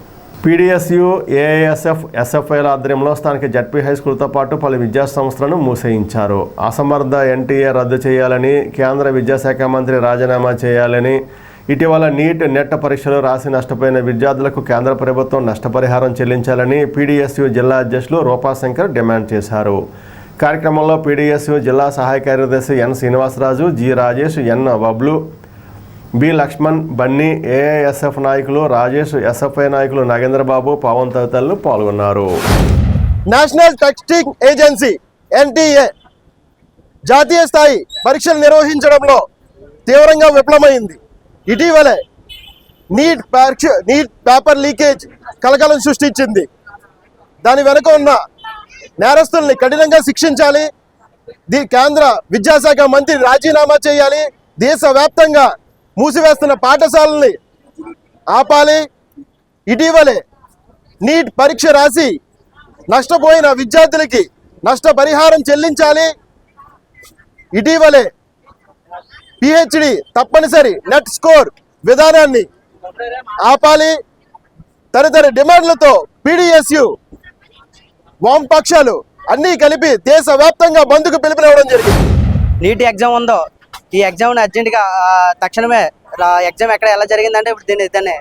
పీడీఎస్యు, ఏఐఎస్ఎఫ్, ఎస్ఎఫ్ఐల ఆధ్వర్యంలో స్థానిక జడ్పీ హై స్కూల్తో పాటు పలు విద్యా సంస్థలను మూసేయించారు. అసమర్థ ఎన్టీఏ రద్దు చేయాలని, కేంద్ర విద్యాశాఖ మంత్రి రాజీనామా చేయాలని, ఇటీవల నీట్, నెట్ పరీక్షలు రాసి నష్టపోయిన విద్యార్థులకు కేంద్ర ప్రభుత్వం నష్టపరిహారం చెల్లించాలని పీడీఎస్యు జిల్లా అధ్యక్షులు రూపాశంకర్ డిమాండ్ చేశారు. కార్యక్రమంలో పీడీఎస్యు జిల్లా సహాయ కార్యదర్శి ఎన్ శ్రీనివాసరాజు, జి రాజేష్, ఎన్ వబ్లు, బి లక్ష్మణ్, బన్నీ, ఏఐఎస్ఎఫ్ నాయకులు రాజేష్, ఎస్ఎఫ్ఐ నాయకులు నాగేంద్రబాబు, పవన్ తదితరులు పాల్గొన్నారు. నేషనల్ టెస్టింగ్ ఏజెన్సీ ఎన్టీఏ జాతీయ స్థాయి పరీక్షలు నిర్వహించడంలో తీవ్రంగా విఫలమైంది. ఇటీవలే నీట్ పేపర్ లీకేజ్ కలకలం సృష్టించింది. దాని వెనుక ఉన్న నేరస్తుల్ని కఠినంగా శిక్షించాలి. కేంద్ర విద్యాశాఖ మంత్రి రాజీనామా చేయాలి. దేశవ్యాప్తంగా మూసివేస్తున్న పాఠశాలని ఆపాలి. ఇటీవలే నీట్ పరీక్ష రాసి నష్టపోయిన విద్యార్థులకి నష్టపరిహారం చెల్లించాలి. ఇటీవలే పిహెచ్డి తప్పనిసరి నెట్ స్కోర్ విధానాన్ని ఆపాలి. తదితర డిమాండ్లతో పీడీఎస్యు, వామపక్షాలు అన్నీ కలిపి దేశవ్యాప్తంగా బంద్కు పిలుపునివ్వడం జరిగింది. నీట్ ఎగ్జామ్ ఉందో ఈ ఎగ్జామ్ని అర్జెంటుగా తక్షణమే ఎగ్జామ్ ఎక్కడ ఎలా జరిగిందంటే ఇప్పుడు దీన్ని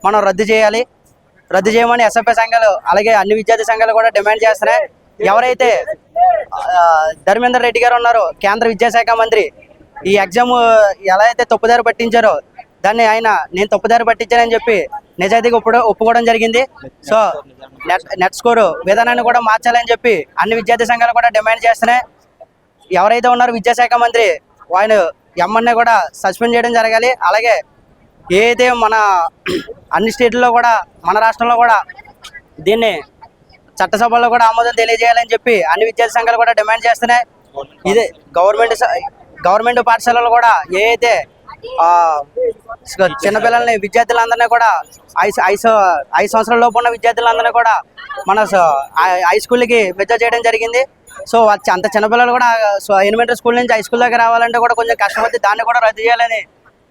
మనం రద్దు చేయాలి. రద్దు చేయమని ఎస్ఎఫ్ఐ సంఘాలు అలాగే అన్ని విద్యార్థి సంఘాలు కూడా డిమాండ్ చేస్తున్నాయి. ఎవరైతే ధర్మేందర్ రెడ్డి గారు ఉన్నారో కేంద్ర విద్యాశాఖ మంత్రి, ఈ ఎగ్జామ్ ఎలా అయితే తప్పుదారి పట్టించారో దాన్ని ఆయన నేను తప్పుదారి పట్టించానని చెప్పి నిజాయితీగా ఒప్పుకోవడం జరిగింది. సో నెట్ స్కోరు విధానాన్ని కూడా మార్చాలని చెప్పి అన్ని విద్యార్థి సంఘాలు కూడా డిమాండ్ చేస్తున్నాయి. ఎవరైతే ఉన్నారో విద్యాశాఖ మంత్రి ఆయన ఎమ్మెల్యే కూడా సస్పెండ్ చేయడం జరగాలి. అలాగే ఏదైతే మన అన్ని స్టేట్లలో కూడా మన రాష్ట్రంలో కూడా దీన్ని చట్టసభలో కూడా ఆమోదం తెలియజేయాలని చెప్పి అన్ని విద్యార్థి సంఘాలు కూడా డిమాండ్ చేస్తున్నాయి. ఇది గవర్నమెంట్ పాఠశాలలో కూడా ఏదైతే చిన్నపిల్లల్ని విద్యార్థులందరినీ కూడా 5 సంవత్సరాల లోపు ఉన్న విద్యార్థులందరినీ కూడా మన హై స్కూల్కి విద్య చేయడం జరిగింది. సో అంత చిన్నపిల్లలు కూడా ఎలిమెంటరీ స్కూల్ నుంచి హై స్కూల్ దాకా రావాలంటే కూడా కొంచెం కష్టపడి దాన్ని కూడా రద్దు చేయాలని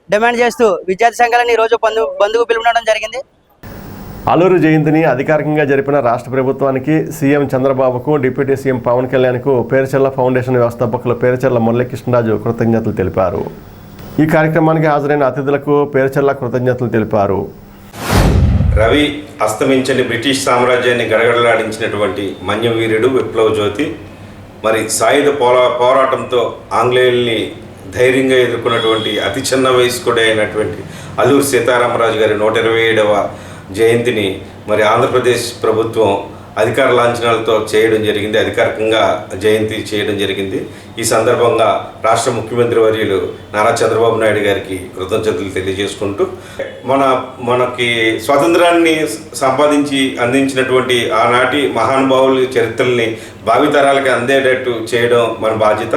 డిమాండ్ చేస్తూ విద్యార్థి సంఘాలను ఈరోజు బంధుకు పిలుపునడం జరిగింది. అల్లూరి జయంతిని అధికారికంగా జరిపిన రాష్ట్ర ప్రభుత్వానికి సీఎం చంద్రబాబుకు, డిప్యూటీ సీఎం పవన్ కళ్యాణ్కు పేరుచెర్ల ఫౌండేషన్ వ్యవస్థాపకులు పేరుచెర్ల మురళీకృష్ణరాజు కృతజ్ఞతలు తెలిపారు. ఈ కార్యక్రమానికి హాజరైన అతిథులకు పేరుచెర్ల కృతజ్ఞతలు తెలిపారు. రవి అస్తమించని బ్రిటిష్ సామ్రాజ్యాన్ని గడగడలాడించినటువంటి మన్యవీరుడు విప్లవ జ్యోతి, మరి సాయుధ పోరాటంతో ఆంగ్లేయుల్ని ధైర్యంగా ఎదుర్కొన్నటువంటి అతి చిన్న వయస్కుడే అయినటువంటి అల్లూరి సీతారామరాజు గారి 127వ జయంతిని మరి ఆంధ్రప్రదేశ్ ప్రభుత్వం అధికార లాంఛనాలతో చేయడం జరిగింది, అధికారికంగా జయంతి చేయడం జరిగింది. ఈ సందర్భంగా రాష్ట్ర ముఖ్యమంత్రి వర్యులు నారా చంద్రబాబు నాయుడు గారికి కృతజ్ఞతలు తెలియజేసుకుంటూ మనకి స్వాతంత్రాన్ని సంపాదించి అందించినటువంటి ఆనాటి మహానుభావుల చరిత్రల్ని భావితరాలకి అందేటట్టు చేయడం మన బాధ్యత.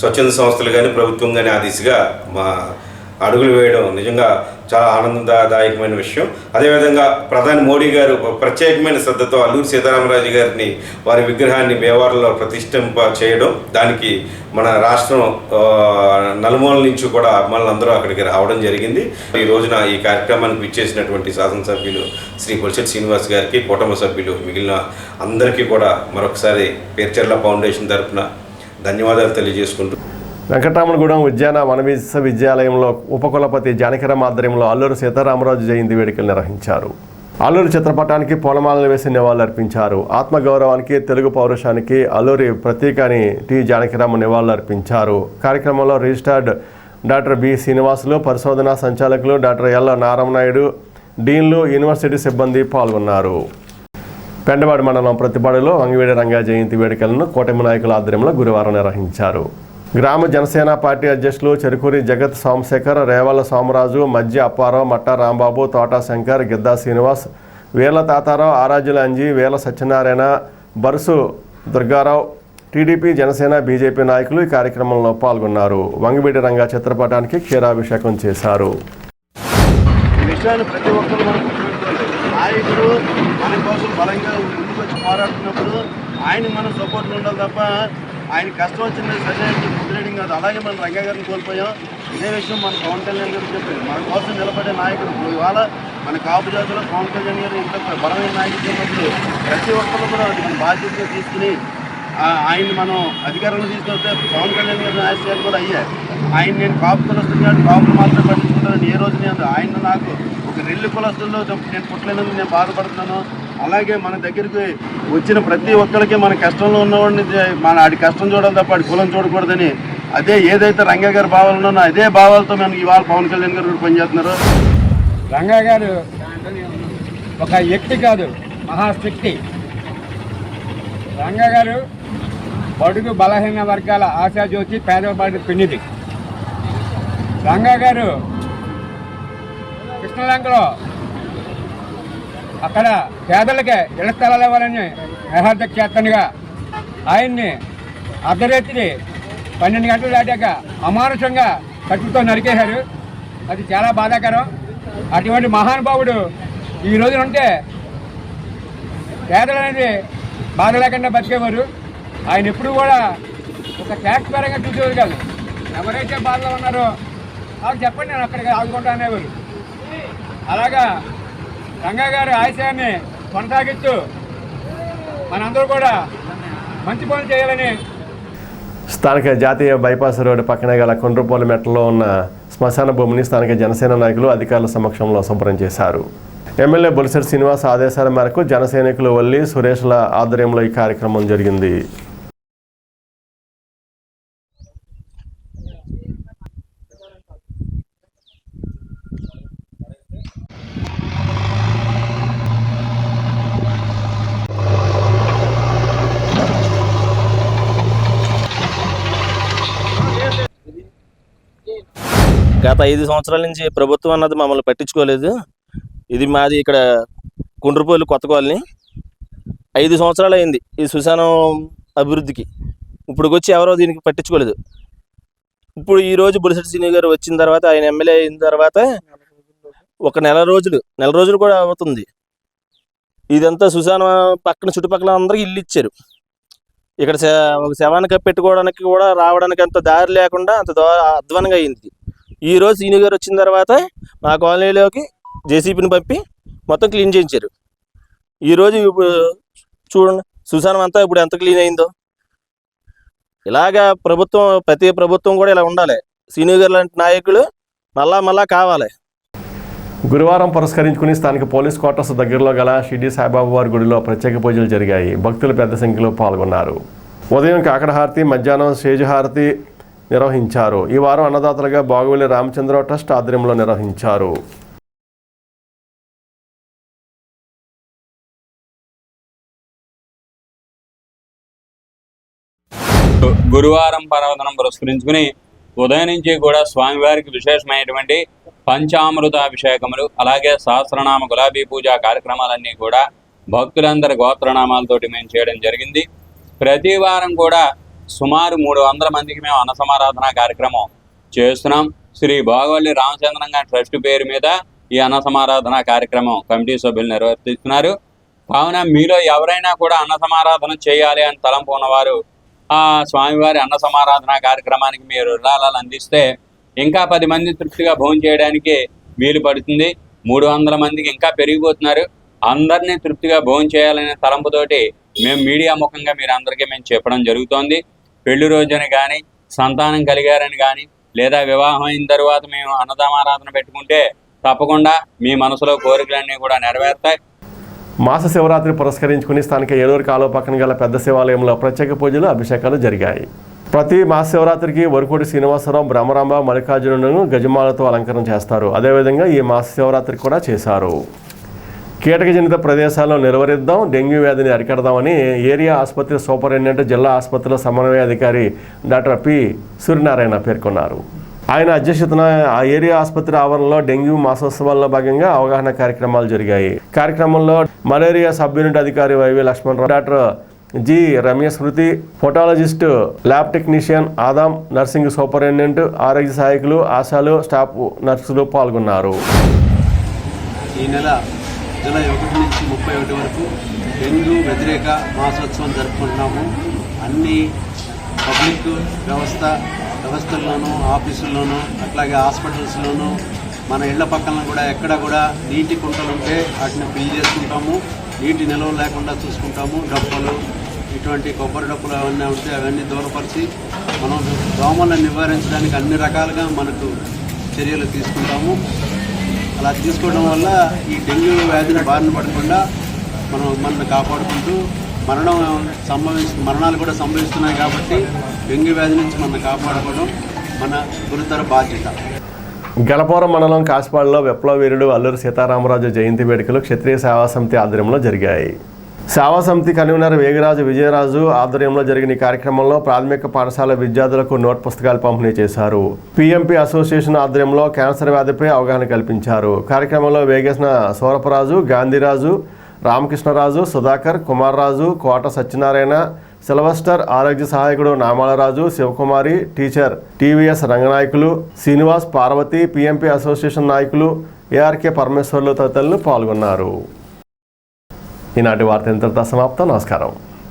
స్వచ్ఛంద సంస్థలు కానీ ప్రభుత్వం కానీ ఆ దిశగా అడుగులు వేయడం నిజంగా చాలా ఆనందదాయకమైన విషయం. అదేవిధంగా ప్రధాని మోడీ గారు ప్రత్యేకమైన శ్రద్ధతో అల్లూరి సీతారామరాజు గారిని వారి విగ్రహాన్ని బేవారలో ప్రతిష్ఠింప చేయడం, దానికి మన రాష్ట్రం నలుమూలల నుంచి కూడా అభిమానులందరూ అక్కడికి రావడం జరిగింది. ఈ రోజున ఈ కార్యక్రమానికి విచ్చేసినటువంటి శాసనసభ్యులు శ్రీ బొలిశెట్టి శ్రీనివాస్ గారికి, కుటుంబ సభ్యులు మిగిలిన అందరికీ కూడా మరొకసారి పేరుచెర్ల ఫౌండేషన్ తరఫున ధన్యవాదాలు తెలియజేసుకుంటూ వెంకటరామనగూడెం ఉద్యాన వన విశ్వవిద్యాలయంలో ఉపకులపతి జానకిరామ్ ఆధ్వర్యంలో అల్లూరి సీతారామరాజు జయంతి వేడుకలు నిర్వహించారు. అల్లూరి చిత్రపటానికి పూలమాలలు వేసి నివాళులర్పించారు. ఆత్మగౌరవానికి, తెలుగు పౌరుషానికి అల్లూరి ప్రతీక అని టి జానకిరామ్ నివాళులర్పించారు. కార్యక్రమంలో రిజిస్టర్డ్ డాక్టర్ బి శ్రీనివాసులు, పరిశోధనా సంచాలకులు డాక్టర్ ఎల్ నారాయణనాయుడు, డీన్లు, యూనివర్సిటీ సిబ్బంది పాల్గొన్నారు. పెండవాడి మండలం ప్రతిపాడులో వంగివేడి రంగా జయంతి వేడుకలను కూటమి నాయకుల ఆధ్వర్యంలో గురువారం నిర్వహించారు. గ్రామ జనసేన పార్టీ అధ్యక్షులు చెరుకూరి జగత్ సోమశేఖర్, రేవల సోమరాజు, మధ్య అప్పారావు, మట్టా రాంబాబు, తోటా శంకర్, గిద్దా శ్రీనివాస్, వేల తాతారావు, ఆరాజ్యుల అంజి, వేల సత్యనారాయణ, బరుసు దుర్గారావు, టీడీపీ, జనసేన, బీజేపీ నాయకులు ఈ కార్యక్రమంలో పాల్గొన్నారు. వంగివేడి రంగా చిత్రపటానికి క్షీరాభిషేకం చేశారు. ప్రతి ఒక్కరు నాయకుడు మన కోసం బలంగా ముందుకు వచ్చి పోరాడుతున్నప్పుడు ఆయన మనం సపోర్ట్ ఉండాలి తప్ప ఆయన కష్టం వచ్చింది సరైన ముద్రేయడం కాదు. అలాగే మనం రంగా గారిని కోల్పోయాం. ఇదే విషయం మన పవన్ కళ్యాణ్ గారు చెప్పారు. మన కోసం నిలబడే నాయకుడు ఇవాళ మన కాపు జాతిలో పవన్ కళ్యాణ్ గారు ఇంత బలమైన నాయకుడు ఉన్నప్పుడు ప్రతి ఒక్కరు కూడా అది మన బాధ్యతగా తీసుకుని ఆయన్ని మనం అధికారంలో తీసుకొస్తే పవన్ కళ్యాణ్ గారి ఆశయాలు కూడా అయ్యాయి. ఆయన నేను కాపు కులస్తున్నాడు, కాపులు మాత్రం పట్టించుకుంటానని ఏ రోజు నేను ఆయన నాకు ఒక రెల్లు కులస్తుల్లో నేను పుట్టలేనందుకు నేను బాధపడుతున్నాను. అలాగే మన దగ్గరికి వచ్చిన ప్రతి ఒక్కరికి మన కష్టంలో ఉన్నవాడిని మన ఆడి కష్టం చూడాలి తప్ప ఆడి కులం చూడకూడదని అదే ఏదైతే రంగా గారి భావాలు ఉన్నానో అదే భావాలతో మనకి ఇవాళ పవన్ కళ్యాణ్ గారు కూడా పనిచేస్తున్నారు. రంగా గారు ఒక వ్యక్తి కాదు, మహాశక్తి. రంగా గారు బడుగు బలహీన వర్గాల ఆశాజ్యోతి, పేదవాడి పిన్నిది. రంగా గారు కృష్ణలంకలో అక్కడ పేదలకే ఇళ్ల స్థలాలు ఇవ్వాలని నిరాధ్యక్షేత్తనిగా ఆయన్ని అర్ధరాత్రి 12 గంటలు దాటాక అమానుషంగా కట్టుతో నరికేశారు. అది చాలా బాధాకరం. అటువంటి మహానుభావుడు ఈ రోజున ఉంటే పేదలు అనేది బాధ లేకుండా బతికేవారు. ఆయన ఎప్పుడు కూడా ఒక ట్యాక్స్ పరంగా చూసేవారు కాదు. ఎవరైతే బాధలో ఉన్నారో వాళ్ళు చెప్పండి, నేను అక్కడికి ఆదుకుంటా అనేవారు. అలాగా రంగా గారి ఆశయాన్ని కొనసాగిస్తూ మనందరూ కూడా మంచి పనులు చేయాలని. స్థానిక జాతీయ బైపాస్ రోడ్డు పక్కనే గల కొండ్రపోలు మెట్లలో ఉన్న శ్మశాన భూమిని స్థానిక జనసేన నాయకులు అధికారుల సమక్షంలో శుభ్రం చేశారు. ఎమ్మెల్యే బొలిశెట్టి శ్రీనివాస్ ఆదేశాల మేరకు జన సైనికులు వల్లి సురేష్ల ఆధ్వర్యంలో ఈ కార్యక్రమం జరిగింది. గత 5 సంవత్సరాల నుంచి ప్రభుత్వం అన్నది మమ్మల్ని పట్టించుకోలేదు. ఇది మాది ఇక్కడ కుండ్రపోలు కొత్త కాలనీ. 5 సంవత్సరాలు అయింది ఈ శ్మశానం అభివృద్ధికి. ఇప్పుడు వచ్చి ఎవరో దీనికి పట్టించుకోలేదు. ఇప్పుడు ఈరోజు బొలిశెట్టి శ్రీను గారు వచ్చిన తర్వాత, ఆయన ఎమ్మెల్యే అయిన తర్వాత ఒక నెల రోజులు కూడా అవుతుంది. ఇదంతా శ్మశానం పక్కన చుట్టుపక్కల అందరికీ ఇల్లు ఇచ్చారు. ఇక్కడ ఒక శవాన్ని పెట్టుకోవడానికి కూడా రావడానికి అంత దారి లేకుండా అంత అధ్వానంగా అయింది. ఈరోజు శ్రీను గారు వచ్చిన తర్వాత మా కాలనీలోకి జేసీబీని పంపి మొత్తం క్లీన్ చేయించారు. ఈరోజు ఇప్పుడు చూడండి శ్మశానం అంతా ఇప్పుడు ఎంత క్లీన్ అయిందో. ఇలాగా ప్రతి ప్రభుత్వం కూడా ఇలా ఉండాలి. శ్రీను గారు లాంటి నాయకులు మళ్ళా కావాలి. గురువారం పురస్కరించుకుని స్థానిక పోలీస్ క్వార్టర్స్ దగ్గరలో గల షిర్డీ సాయిబాబా వారి గుడిలో ప్రత్యేక పూజలు జరిగాయి. భక్తులు పెద్ద సంఖ్యలో పాల్గొన్నారు. ఉదయం కాకడహారతి, మధ్యాహ్నం స్టేజ్హారతి నిర్వహించారు. ఈ వారం అన్నదాతలుగా బాగువెల్లి రామచంద్ర ట్రస్ట్ ఆధ్వర్యంలో నిర్వహించారు. గురువారం పర్వదినం పురస్కరించుకుని ఉదయం నుంచి కూడా స్వామివారికి విశేషమైనటువంటి పంచామృతాభిషేకములు, అలాగే సహస్రనామ గులాబీ పూజా కార్యక్రమాలన్నీ కూడా భక్తులందరి గోత్రనామాలతోటి మేము చేయడం జరిగింది. ప్రతి వారం కూడా సుమారు 300 మందికి మేము అన్న సమారాధన కార్యక్రమం చేస్తున్నాం. శ్రీ బాగవల్లి రామచంద్రంగా ట్రస్ట్ పేరు మీద ఈ అన్న సమారాధన కార్యక్రమం కమిటీ సభ్యులు నిర్వర్తిస్తున్నారు. కావున మీలో ఎవరైనా కూడా అన్న సమారాధన చేయాలి అని తలంపు ఉన్నవారు ఆ స్వామివారి అన్న సమారాధన కార్యక్రమానికి మీరు విరాళాలు అందిస్తే ఇంకా 10 మంది తృప్తిగా భోజనం చేయడానికి వీలు పడుతుంది. 300 మందికి ఇంకా పెరిగిపోతున్నారు. అందరినీ తృప్తిగా భోజనం చేయాలనే తలంపుతోటి మేము మీడియా ముఖంగా మీరు అందరికీ మేము చెప్పడం జరుగుతోంది. పెళ్లి రోజుని కానీ, సంతానం కలిగారని కానీ, లేదా వివాహం అయిన తర్వాత మేము అన్నదానారాధన పెట్టుకుంటే తప్పకుండా మీ మనసులో కోరికలన్నీ కూడా నెరవేరుతాయి. మాస శివరాత్రి పురస్కరించుకుని స్థానిక ఏలూరు కాలువ పక్కన గల పెద్ద శివాలయంలో ప్రత్యేక పూజలు, అభిషేకాలు జరిగాయి. ప్రతి మాస శివరాత్రికి వరకోటి శ్రీనివాసరావు, బ్రహ్మరాంబ, మల్లికార్జునులను గజమాలతో అలంకరణ చేస్తారు. అదేవిధంగా ఈ మాస శివరాత్రికి కూడా చేశారు. కీటకజనిత ప్రదేశాల్లో నిలువరిద్దాం, డెంగ్యూ వ్యాధిని అరికడదామని ఏరియా ఆసుపత్రి సూపరింటెండెంట్, జిల్లా ఆసుపత్రిలో సమన్వయ అధికారి డాక్టర్ పి సూర్యనారాయణ పేర్కొన్నారు. ఆయన అధ్యక్షతన ఆ ఏరియా ఆసుపత్రి ఆవరణలో డెంగ్యూ మాసోత్సవాల్లో భాగంగా అవగాహన కార్యక్రమాలు జరిగాయి. కార్యక్రమంలో మలేరియా సబ్ యూనిట్ అధికారి YV Lakshmanarao, doctor G Ramya Smriti, ఫోటాలజిస్ట్, lab technician Adam, nursing superintendent, ఆరోగ్య సహాయకులు, ఆశాలు, స్టాఫ్ నర్సులు పాల్గొన్నారు. ఈ నెల జూలై 1 నుంచి 31 వరకు డెంగ్యూ వ్యతిరేక మాసోత్సవం జరుపుకుంటున్నాము. అన్ని పబ్లిక్ వ్యవస్థల్లోనూ, ఆఫీసుల్లోనూ, అట్లాగే హాస్పిటల్స్లోనూ, మన ఇళ్ల పక్కన కూడా ఎక్కడ కూడా నీటి కుంటలు ఉంటే వాటిని ఫిల్ చేసుకుంటాము. నీటి నిల్వ లేకుండా చూసుకుంటాము. డప్పులు, ఇటువంటి కొబ్బరి డప్పులు అవన్నీ ఉంటే అవన్నీ దూరపరిచి మనం దోమలను నివారించడానికి అన్ని రకాలుగా మనకు చర్యలు తీసుకుంటాము. అలా తీసుకోవడం వల్ల ఈ డెంగ్యూ వ్యాధిని బారిన పడకుండా మనల్ని కాపాడుకుంటూ మరణాలు కూడా సంభవిస్తున్నాయి. కాబట్టి డెంగ్యూ వ్యాధి నుంచి మనం కాపాడుకోవడం మన గురుతర బాధ్యత. గణపురం మండలం కాసిపాడులో విప్లవ వీరుడు అల్లూరి సీతారామరాజు జయంతి వేడుకలు క్షత్రియ సేవా సమితి ఆధ్వర్యంలో జరిగాయి. సేవా సమితి కన్వీనర్ వేగిరాజు విజయరాజు ఆధ్వర్యంలో జరిగిన ఈ కార్యక్రమంలో ప్రాథమిక పాఠశాల విద్యార్థులకు నోట్ పుస్తకాలు పంపిణీ చేశారు. పిఎంపి అసోసియేషన్ ఆధ్వర్యంలో క్యాన్సర్ వ్యాధిపై అవగాహన కల్పించారు. కార్యక్రమంలో వేగేసిన సౌరభరాజు, గాంధీరాజు, రామకృష్ణరాజు, సుధాకర్, కుమార్రాజు, కోట సత్యనారాయణ, సిల్వస్టర్, ఆరోగ్య సహాయకుడు Namalaraju, Sivakumari, teacher TVS Ranganayakulu, Srinivas, Parvati, PMP association నాయకులు ఏఆర్కే పరమేశ్వర్లు తదితరులు పాల్గొన్నారు. ఈనాటి వార్త ఇంతటితో సమాప్తం. నమస్కారం.